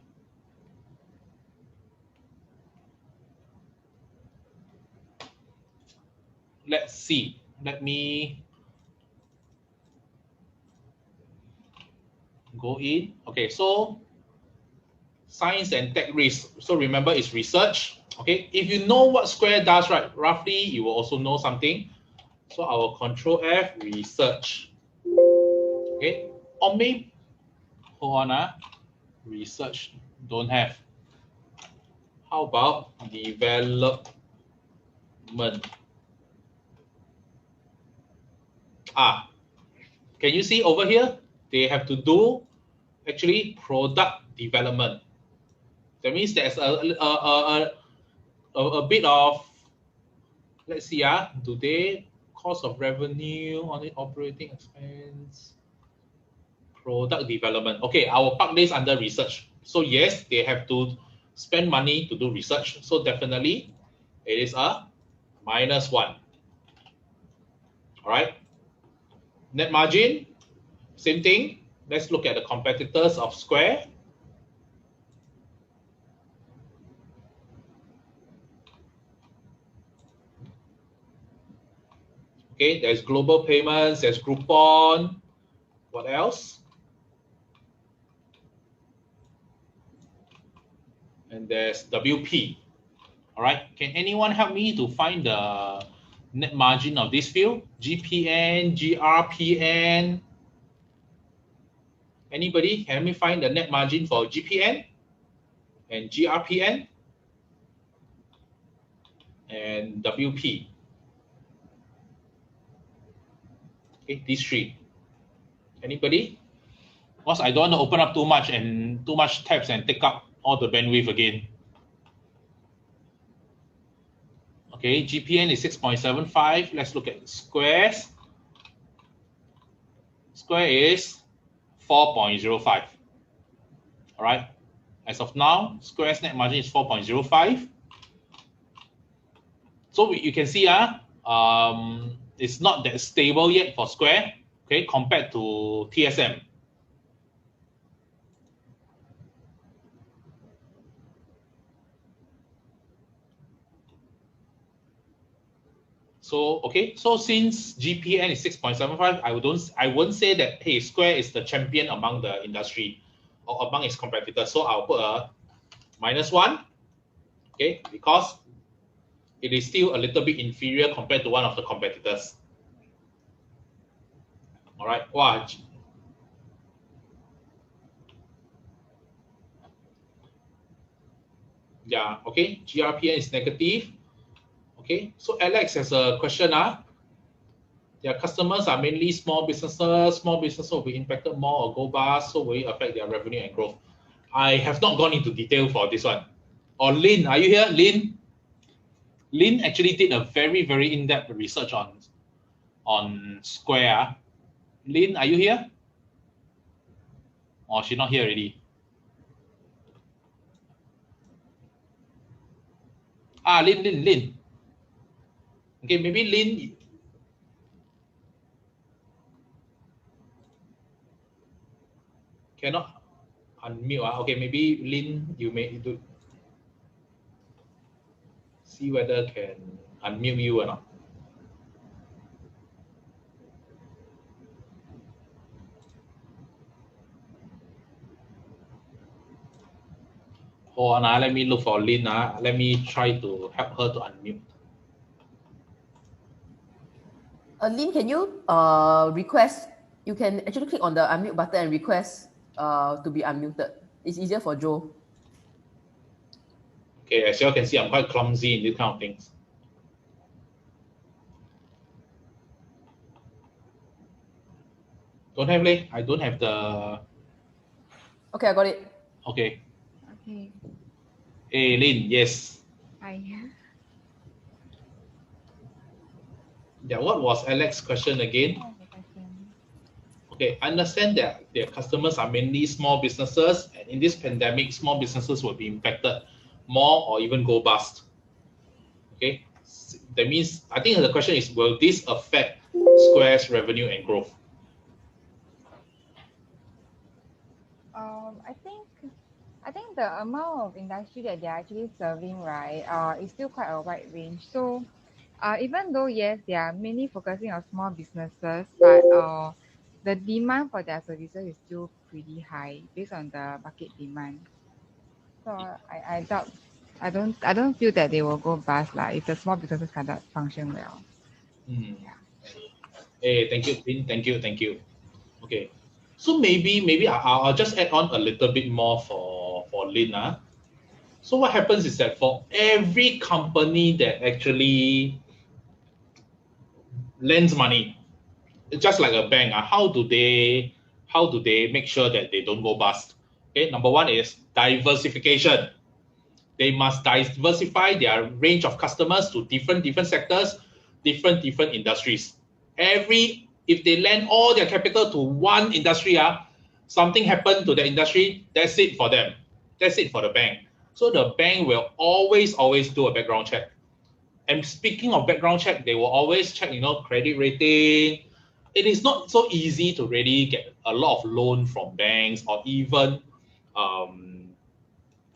Let's see. Let me go in. Okay, so science and tech risk. So remember, it's research. Okay, if you know what Square does, right, roughly, you will also know something. So I will control F, research. Okay, or maybe, hold on, research, don't have. How about development? Can you see over here? They have to do actually product development. That means there's a bit of, let's see, do they cost of revenue on it, operating expense, product development. Okay, I will park this under research. So yes, they have to spend money to do research. So definitely it is a -1. All right. Net margin, same thing. Let's look at the competitors of Square. Okay, there's Global Payments, there's Groupon. What else? And there's WP. All right, can anyone help me to find the net margin of this field? GPN, GRPN. Anybody can help me find the net margin for GPN and GRPN and WP? Okay, these three. Anybody? Because I don't want to open up too much and too much tabs and take up all the bandwidth again. Okay, GPN is 6.75. Let's look at Square's. Square is 4.05. All right. As of now, Square's net margin is 4.05. So you can see, it's not that stable yet for Square, okay, compared to TSM. So okay, so since GPN is 6.75, I wouldn't say that hey, Square is the champion among the industry or among its competitors. So I'll put a -1, okay, because it is still a little bit inferior compared to one of the competitors. All right, wow. Yeah, okay. GRPN is negative. Okay, so Alex has a question. Their customers are mainly small businesses. Small businesses will be impacted more or go bust, so will it affect their revenue and growth? I have not gone into detail for this one. Or Lin, are you here? Lin actually did a very, very in-depth research on Square. Lin, are you here? Or she not here already? Lin. Okay, maybe Lin cannot unmute. Okay, maybe Lin, you may do see whether can unmute you or not. Hold on, let me look for Lin. Let me try to help her to unmute. Lynn, can you request? You can actually click on the unmute button and request to be unmuted. It's easier for Joe. Okay, as you all can see, I'm quite clumsy in these kind of things. Don't have, Lay. I don't have the. Okay, I got it. Okay. Okay. Hey, Lin, yes. Hi. Yeah, what was Alex's question again? What was the question? Okay, I understand that their customers are mainly small businesses, and in this pandemic, small businesses will be impacted more or even go bust. Okay, that means I think the question is, will this affect Square's revenue and growth? I think the amount of industry that they're actually serving, right, is still quite a wide range. So, even though yes, they are mainly focusing on small businesses, but the demand for their services is still pretty high based on the market demand. So I doubt, I don't feel that they will go bust like if the small businesses cannot function well. Hmm. Yeah. Hey, thank you, Lin. Thank you. Okay, so maybe I'll just add on a little bit more for Lin. So what happens is that for every company that actually lends money, just like a bank, how do they make sure that they don't go bust? Okay, number one is diversification. They must diversify their range of customers to different sectors, different industries. If they lend all their capital to one industry, something happened to the industry, that's it for them. That's it for the bank. So the bank will always do a background check. And speaking of background check, they will always check, credit rating. It is not so easy to really get a lot of loan from banks or even um,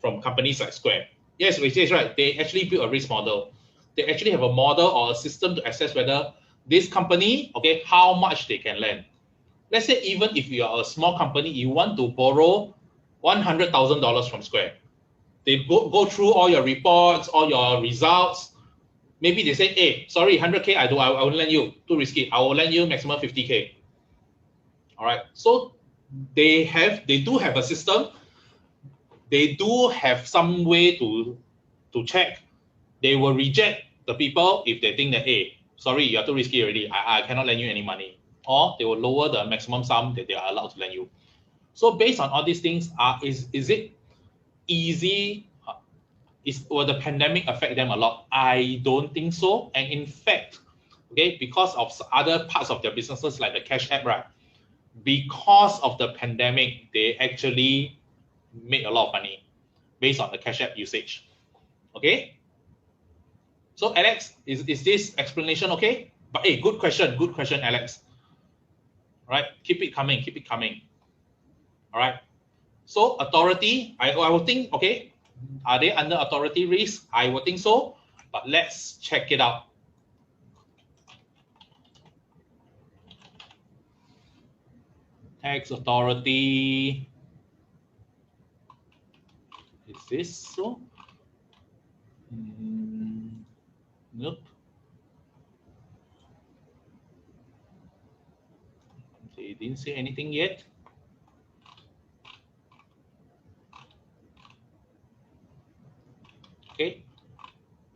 from companies like Square. Yes, which is right. They actually build a risk model. They actually have a model or a system to assess whether this company, okay, how much they can lend. Let's say even if you are a small company, you want to borrow $100,000 from Square. They go through all your reports, all your results. Maybe they say, hey, sorry, 100K, I won't lend you. Too risky. I will lend you maximum 50K. All right. So they do have a system. They do have some way to check. They will reject the people if they think that, hey, sorry, you're too risky already. I cannot lend you any money. Or they will lower the maximum sum that they are allowed to lend you. So based on all these things, is it easy? Will the pandemic affect them a lot? I don't think so. And in fact, okay, because of other parts of their businesses like the Cash App, right? Because of the pandemic, they actually made a lot of money based on the Cash App usage. Okay. So Alex, is this explanation okay? But hey, good question, Alex. All right, keep it coming. All right. So authority, I would think, okay, are they under authority risk? I would think so, but let's check it out. Tax authority, is this so? Nope. They didn't say anything yet. Okay.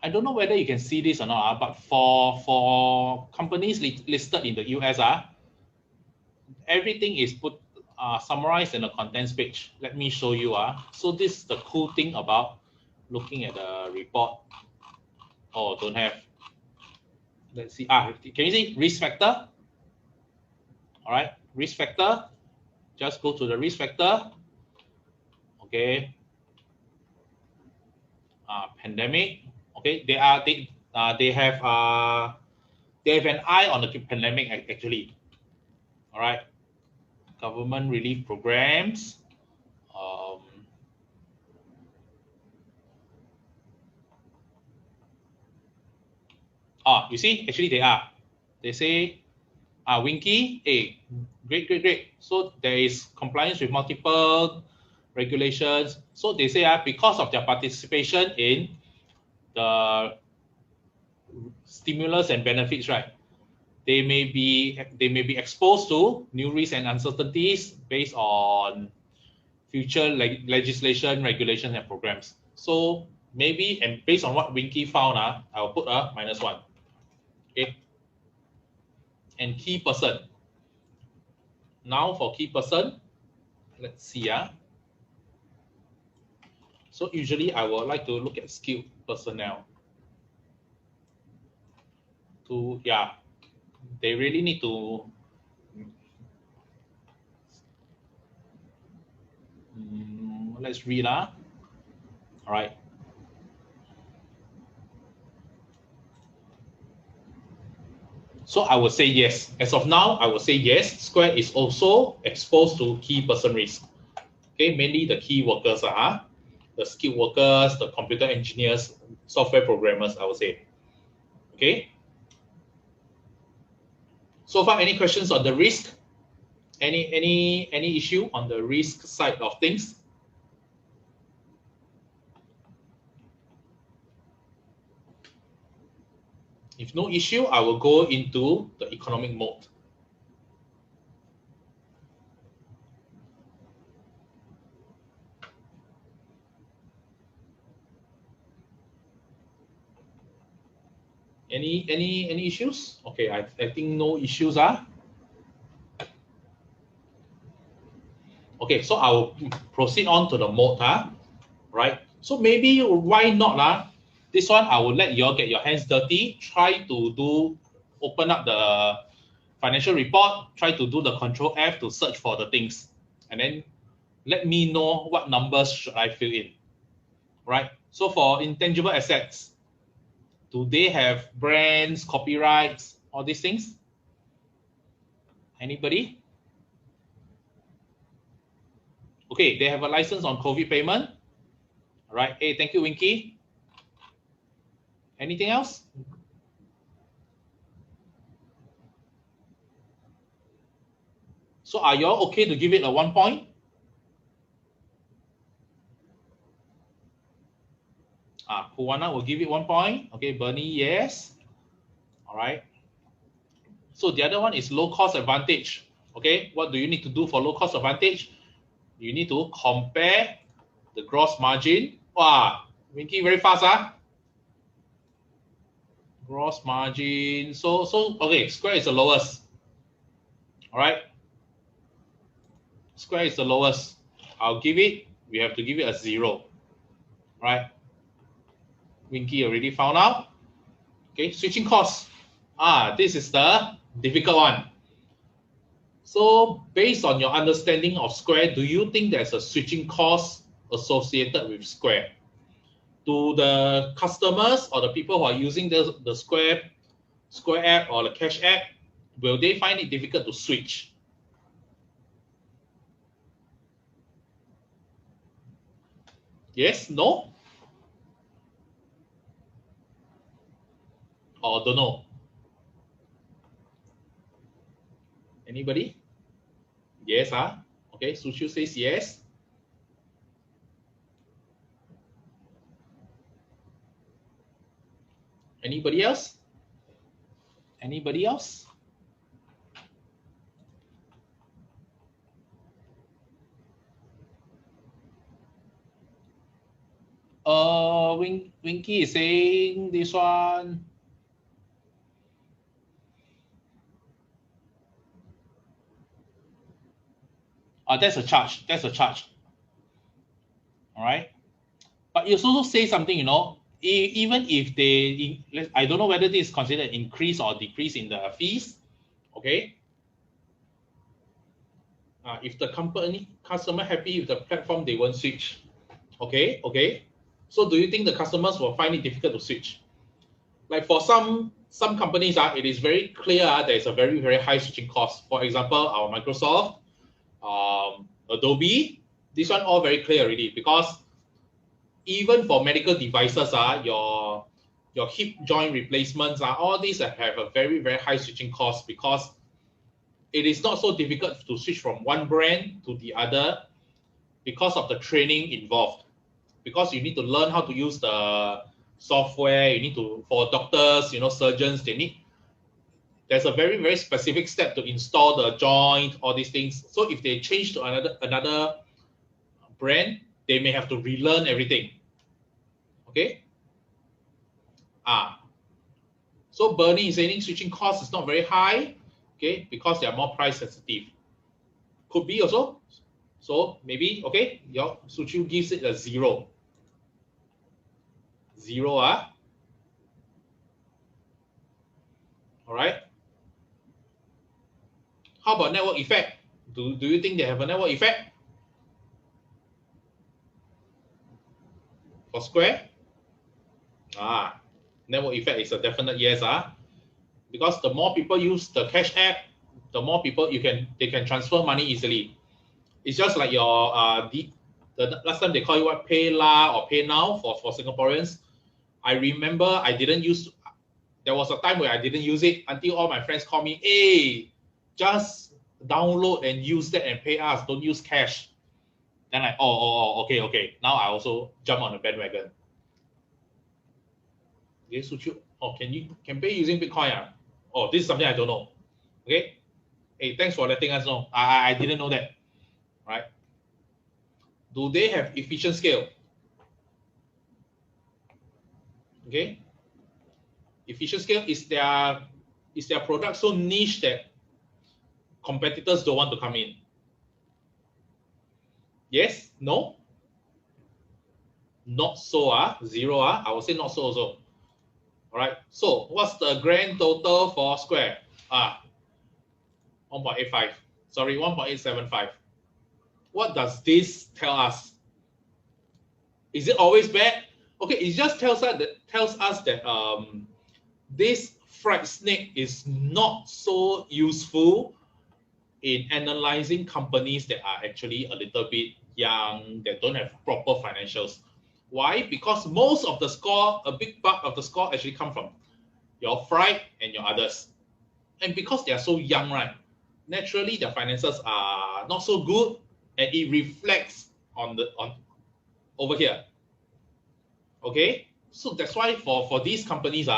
I don't know whether you can see this or not, but for companies listed in the US, everything is put summarized in a contents page. Let me show you. So this is the cool thing about looking at the report. Oh, don't have. Let's see. Can you see risk factor? All right, risk factor. Just go to the risk factor. Okay. Pandemic. Okay, they have an eye on the pandemic actually. All right, government relief programs. You see, actually they are. They say, Winky, hey, great. So there is compliance with multiple regulations. So they say, because of their participation in the stimulus and benefits, right? They may be exposed to new risks and uncertainties based on future legislation, regulations, and programs. So maybe, and based on what Winky found, I'll put a -1. Okay. And key person. Now for key person, let's see. So usually I would like to look at skilled personnel. They really need to let's read. All right. So I would say yes. As of now, I would say yes. Square is also exposed to key person risk. Okay, mainly the key workers, the skilled workers, the computer engineers, software programmers, I would say. Okay. So far, any questions on the risk? Any issue on the risk side of things? If no issue, I will go into the economic mode. Any issues? Okay, I think no issues. Okay, so I will proceed on to the mode. Right. So maybe why not? This one I will let you all get your hands dirty. Try to open up the financial report. Try to do the Control F to search for the things, and then let me know what numbers should I fill in. Right. So for intangible assets, do they have brands, copyrights, all these things? Anybody? Okay, they have a license on COVID payment. All right. Hey, thank you, Winky. Anything else? So are you all okay to give it a 1 point? Puwana will give it 1 point. Okay, Bernie, yes. All right. So the other one is low cost advantage. Okay, what do you need to do for low cost advantage? You need to compare the gross margin. Wow, Winky very fast, Gross margin. So okay, Square is the lowest. All right. Square is the lowest. We have to give it a 0. Right. Winky already found out. Okay, switching costs. This is the difficult one. So based on your understanding of Square, do you think there's a switching cost associated with Square? To the customers or the people who are using the Square app or the Cash app, will they find it difficult to switch? Yes, no? Or don't know? Anybody? Yes, Okay, Sushu says yes. Anybody else? Anybody else? Winky is saying this one. That's a charge. That's a charge. All right. But you also say something, you know, even if they, I don't know whether this is considered increase or decrease in the fees. Okay. If the customer happy with the platform, they won't switch. Okay. Okay. So do you think the customers will find it difficult to switch? Like for some companies, it is very clear there is a very high switching cost. For example, our Microsoft, Adobe, this one all very clear already, because even for medical devices, your hip joint replacements, all these have a very high switching cost, because it is not so difficult to switch from one brand to the other because of the training involved. Because you need to learn how to use the software, you need to, for doctors, you know, surgeons, there's a very specific step to install the joint, all these things. So if they change to another brand, they may have to relearn everything. Okay. So Bernie is saying switching cost is not very high, okay, because they are more price sensitive. Could be also. So maybe, okay, your Suchu gives it a 0. 0, all right. How about network effect? Do you think they have a network effect for Square? Network effect is a definite yes. Because the more people use the cash app, the more people they can transfer money easily. It's just like your the last time they call it what, PayLah or PayNow for Singaporeans. I remember I didn't use. There was a time where I didn't use it until all my friends call me, hey, just download and use that and pay us. Don't use cash. Then I, okay. Now I also jump on the bandwagon. Okay, so can pay using Bitcoin? Oh, this is something I don't know. Okay. Hey, thanks for letting us know. I didn't know that. Right? Do they have efficient scale? Okay. Efficient scale, is their product so niche that competitors don't want to come in? Yes? No? Not so. 0. I would say not so also. All right. So what's the grand total for Square? 1.85. Sorry, 1.875. What does this tell us? Is it always bad? Okay, it just tells us that this fried snake is not so useful in analyzing companies that are actually a little bit young, that don't have proper financials. Why? Because most of the score, a big part of the score actually come from your fried and your others. And because they are so young, right, naturally their finances are not so good, and it reflects on over here. Okay, so that's why for these companies,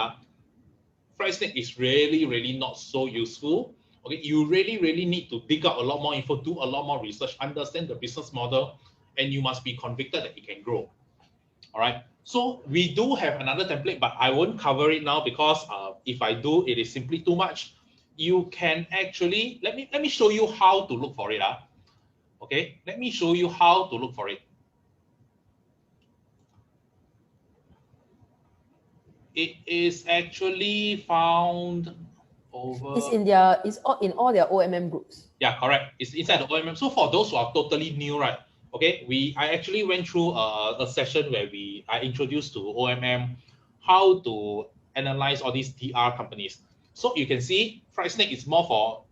fried snake is really not so useful. Okay, you really need to dig up a lot more info, do a lot more research, understand the business model, and you must be convicted that it can grow. All right. So we do have another template, but I won't cover it now, because if I do, it is simply too much. You can actually let me show you how to look for it. Okay, let me show you how to look for it. It is actually found over. It's all in all their OMM groups. Yeah, correct. It's inside the OMM. So for those who are totally new, right? Okay, I actually went through a session where I introduced to OMM how to analyze all these DR companies. So you can see Fried Snake is more for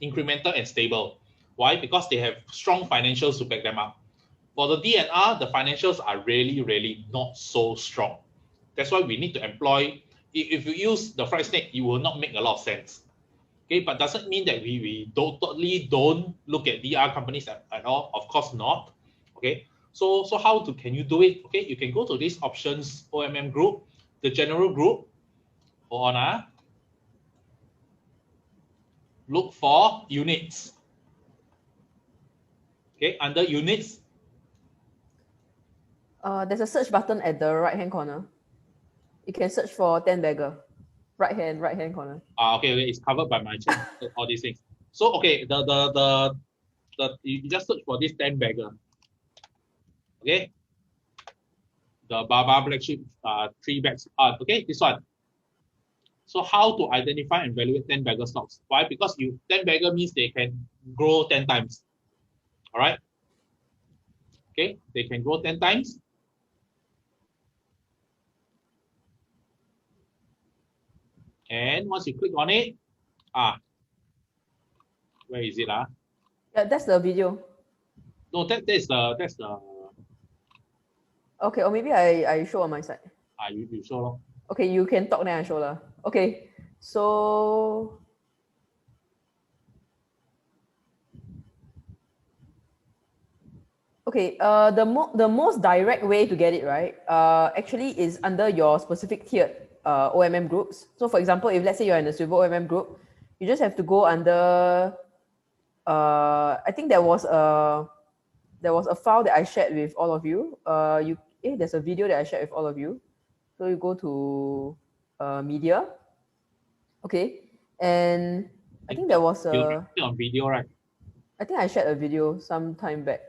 incremental and stable. Why? Because they have strong financials to back them up. For the DNR, the financials are really not so strong. That's why we need to employ. If you use the Fried Snake, it will not make a lot of sense. Okay, but doesn't mean that we totally don't look at DR companies at all. Of course not. Okay, so can you do it? Okay, you can go to this options OMM group, the general group. Hold on. Look for units. Okay, under units. There's a search button at the right hand corner. You can search for 10 bagger. Right hand corner. Okay, it's covered by my channel, all these things. So okay, you just search for this 10 bagger. Okay. The Baba Black Sheep 3 bags. Okay, this one. So how to identify and evaluate 10 bagger stocks? Why? Because 10 bagger means they can grow 10 times. All right. Okay, they can grow 10 times. And once you click on it, where is it? Yeah, that's the video. No, that's the Okay, or maybe I show on my side. you show. Okay, you can talk then I show lah. Okay, so okay, the most direct way to get it right, actually is under your specific tiered OMM groups. So for example, if let's say you're in the silver OMM group, you just have to go under. I think there was a file that I shared with all of you. There's a video that I shared with all of you. So you go to media. Okay, and I think there was a. You're on video, right? I think I shared a video some time back.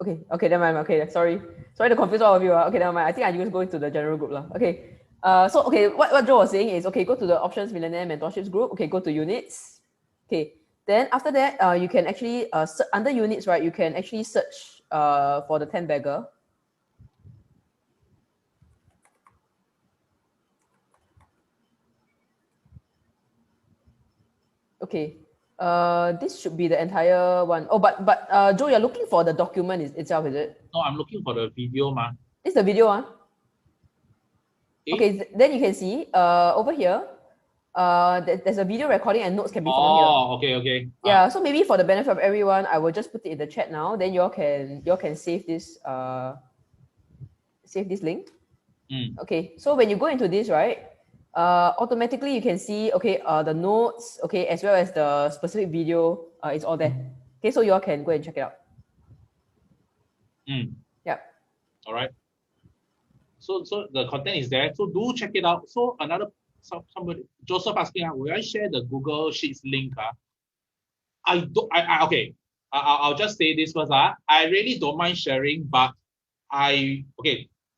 Okay, never mind. Okay, sorry to confuse all of you. Okay, never mind. I think I just go into the general group lah. Okay, so okay, what Joe was saying is, okay, go to the options millionaire mentorships group. Okay, go to units. Okay, then after that, you can actually under units, right? You can actually search for the 10 bagger. Okay, this should be the entire one. Oh, but Joe, you're looking for the document itself, is it? No, I'm looking for the video, ma. It's the video, huh? Eh? Okay, then you can see over here, there's a video recording and notes can be found here. Oh, okay. Yeah, so maybe for the benefit of everyone, I will just put it in the chat now. Then y'all can save this link. Okay, so when you go into this, right, automatically you can see, okay, the notes, okay, as well as the specific video, it's all there. Okay, so y'all can go and check it out. Yep. All right. So the content is there. So do check it out. So somebody, Joseph asking, will I share the Google Sheets link? Okay. I'll just say this first. I really don't mind sharing, but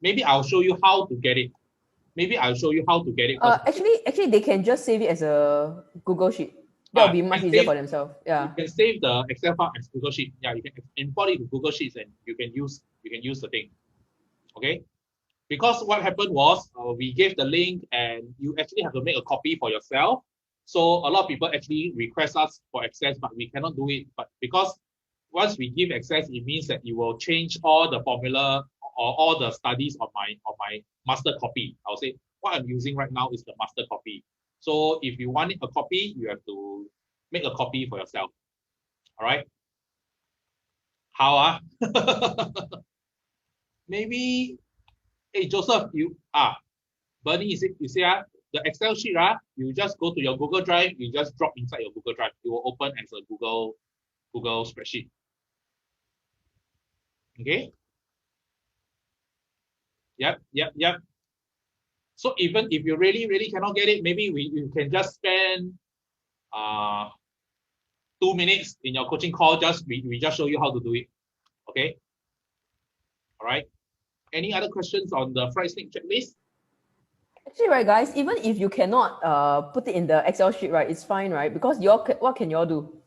maybe I'll show you how to get it. Actually, they can just save it as a Google Sheet. That will be much easier for themselves. Yeah. You can save the Excel file as Google Sheet. Yeah, you can import it to Google Sheets and you can use the thing. Okay. Because what happened was we gave the link and you actually have to make a copy for yourself. So a lot of people actually request us for access, but we cannot do it. But because once we give access, it means that it will change all the formula or all the studies of my master copy. I'll say what I'm using right now is the master copy. So if you want a copy, you have to make a copy for yourself. All right. How? Maybe. Hey Joseph, Bernie, you see the Excel sheet, you just go to your Google Drive, you just drop inside your Google Drive. It will open as a Google spreadsheet. Okay. Yep. So even if you really cannot get it, maybe you can just spend 2 minutes in your coaching call. We just show you how to do it. Okay. All right. Any other questions on the fried snake checklist? Actually, right, guys, even if you cannot put it in the Excel sheet, right, it's fine, right? Because what can y'all do?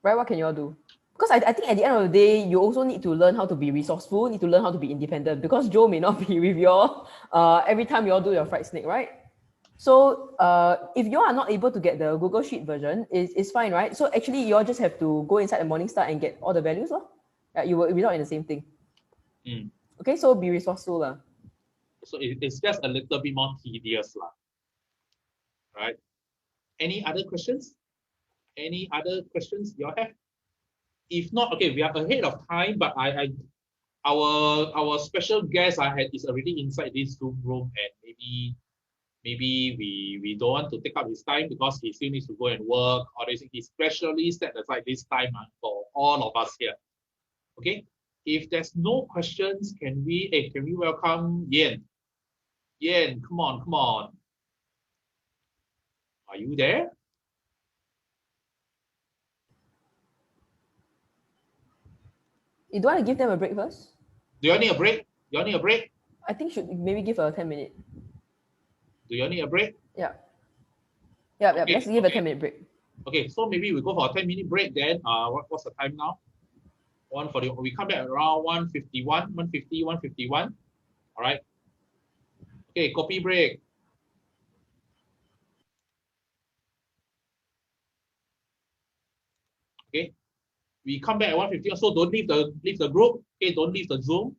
Right, what can y'all do? Because I think at the end of the day, you also need to learn how to be resourceful, need to learn how to be independent, because Joe may not be with y'all every time y'all do your fried snake, right? So if you are not able to get the Google Sheet version, it's fine, right? So actually, you all just have to go inside the Morningstar and get all the values. You will result in the same thing. Okay, so be resourceful. So it's just a little bit more tedious. Right? Any other questions? Any other questions you have? If not, okay, we are ahead of time, but our special guest is already inside this room, and maybe we don't want to take up his time because he still needs to go and work, or he specially set aside this time for all of us here. Okay, If there's no questions, can we welcome Yen? Yen, come on, come on. Are you there? You don't want to give them a break first? Do you need a break? Do you need a break? I think should maybe give a 10-minute. Do you need a break? Yeah. Yeah, Okay, let's give a okay. 10-minute break. Okay, so maybe we go for a 10-minute break then. What's the time now? 1:40. We come back around 1:51, 1:50, 1:51. All right. Okay, coffee break. Okay. We come back at 1:50. So don't leave the group. Okay, don't leave the Zoom.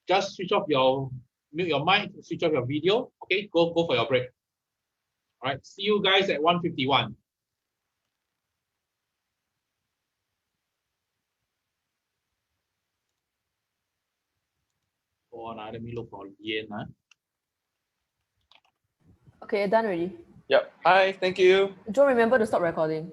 Just mute your mic, switch off your video. Okay, go for your break. All right. See you guys at 1:51. Hold on, let me look for Yen. Okay, done already. Yep. Hi, thank you. Joe, remember to stop recording.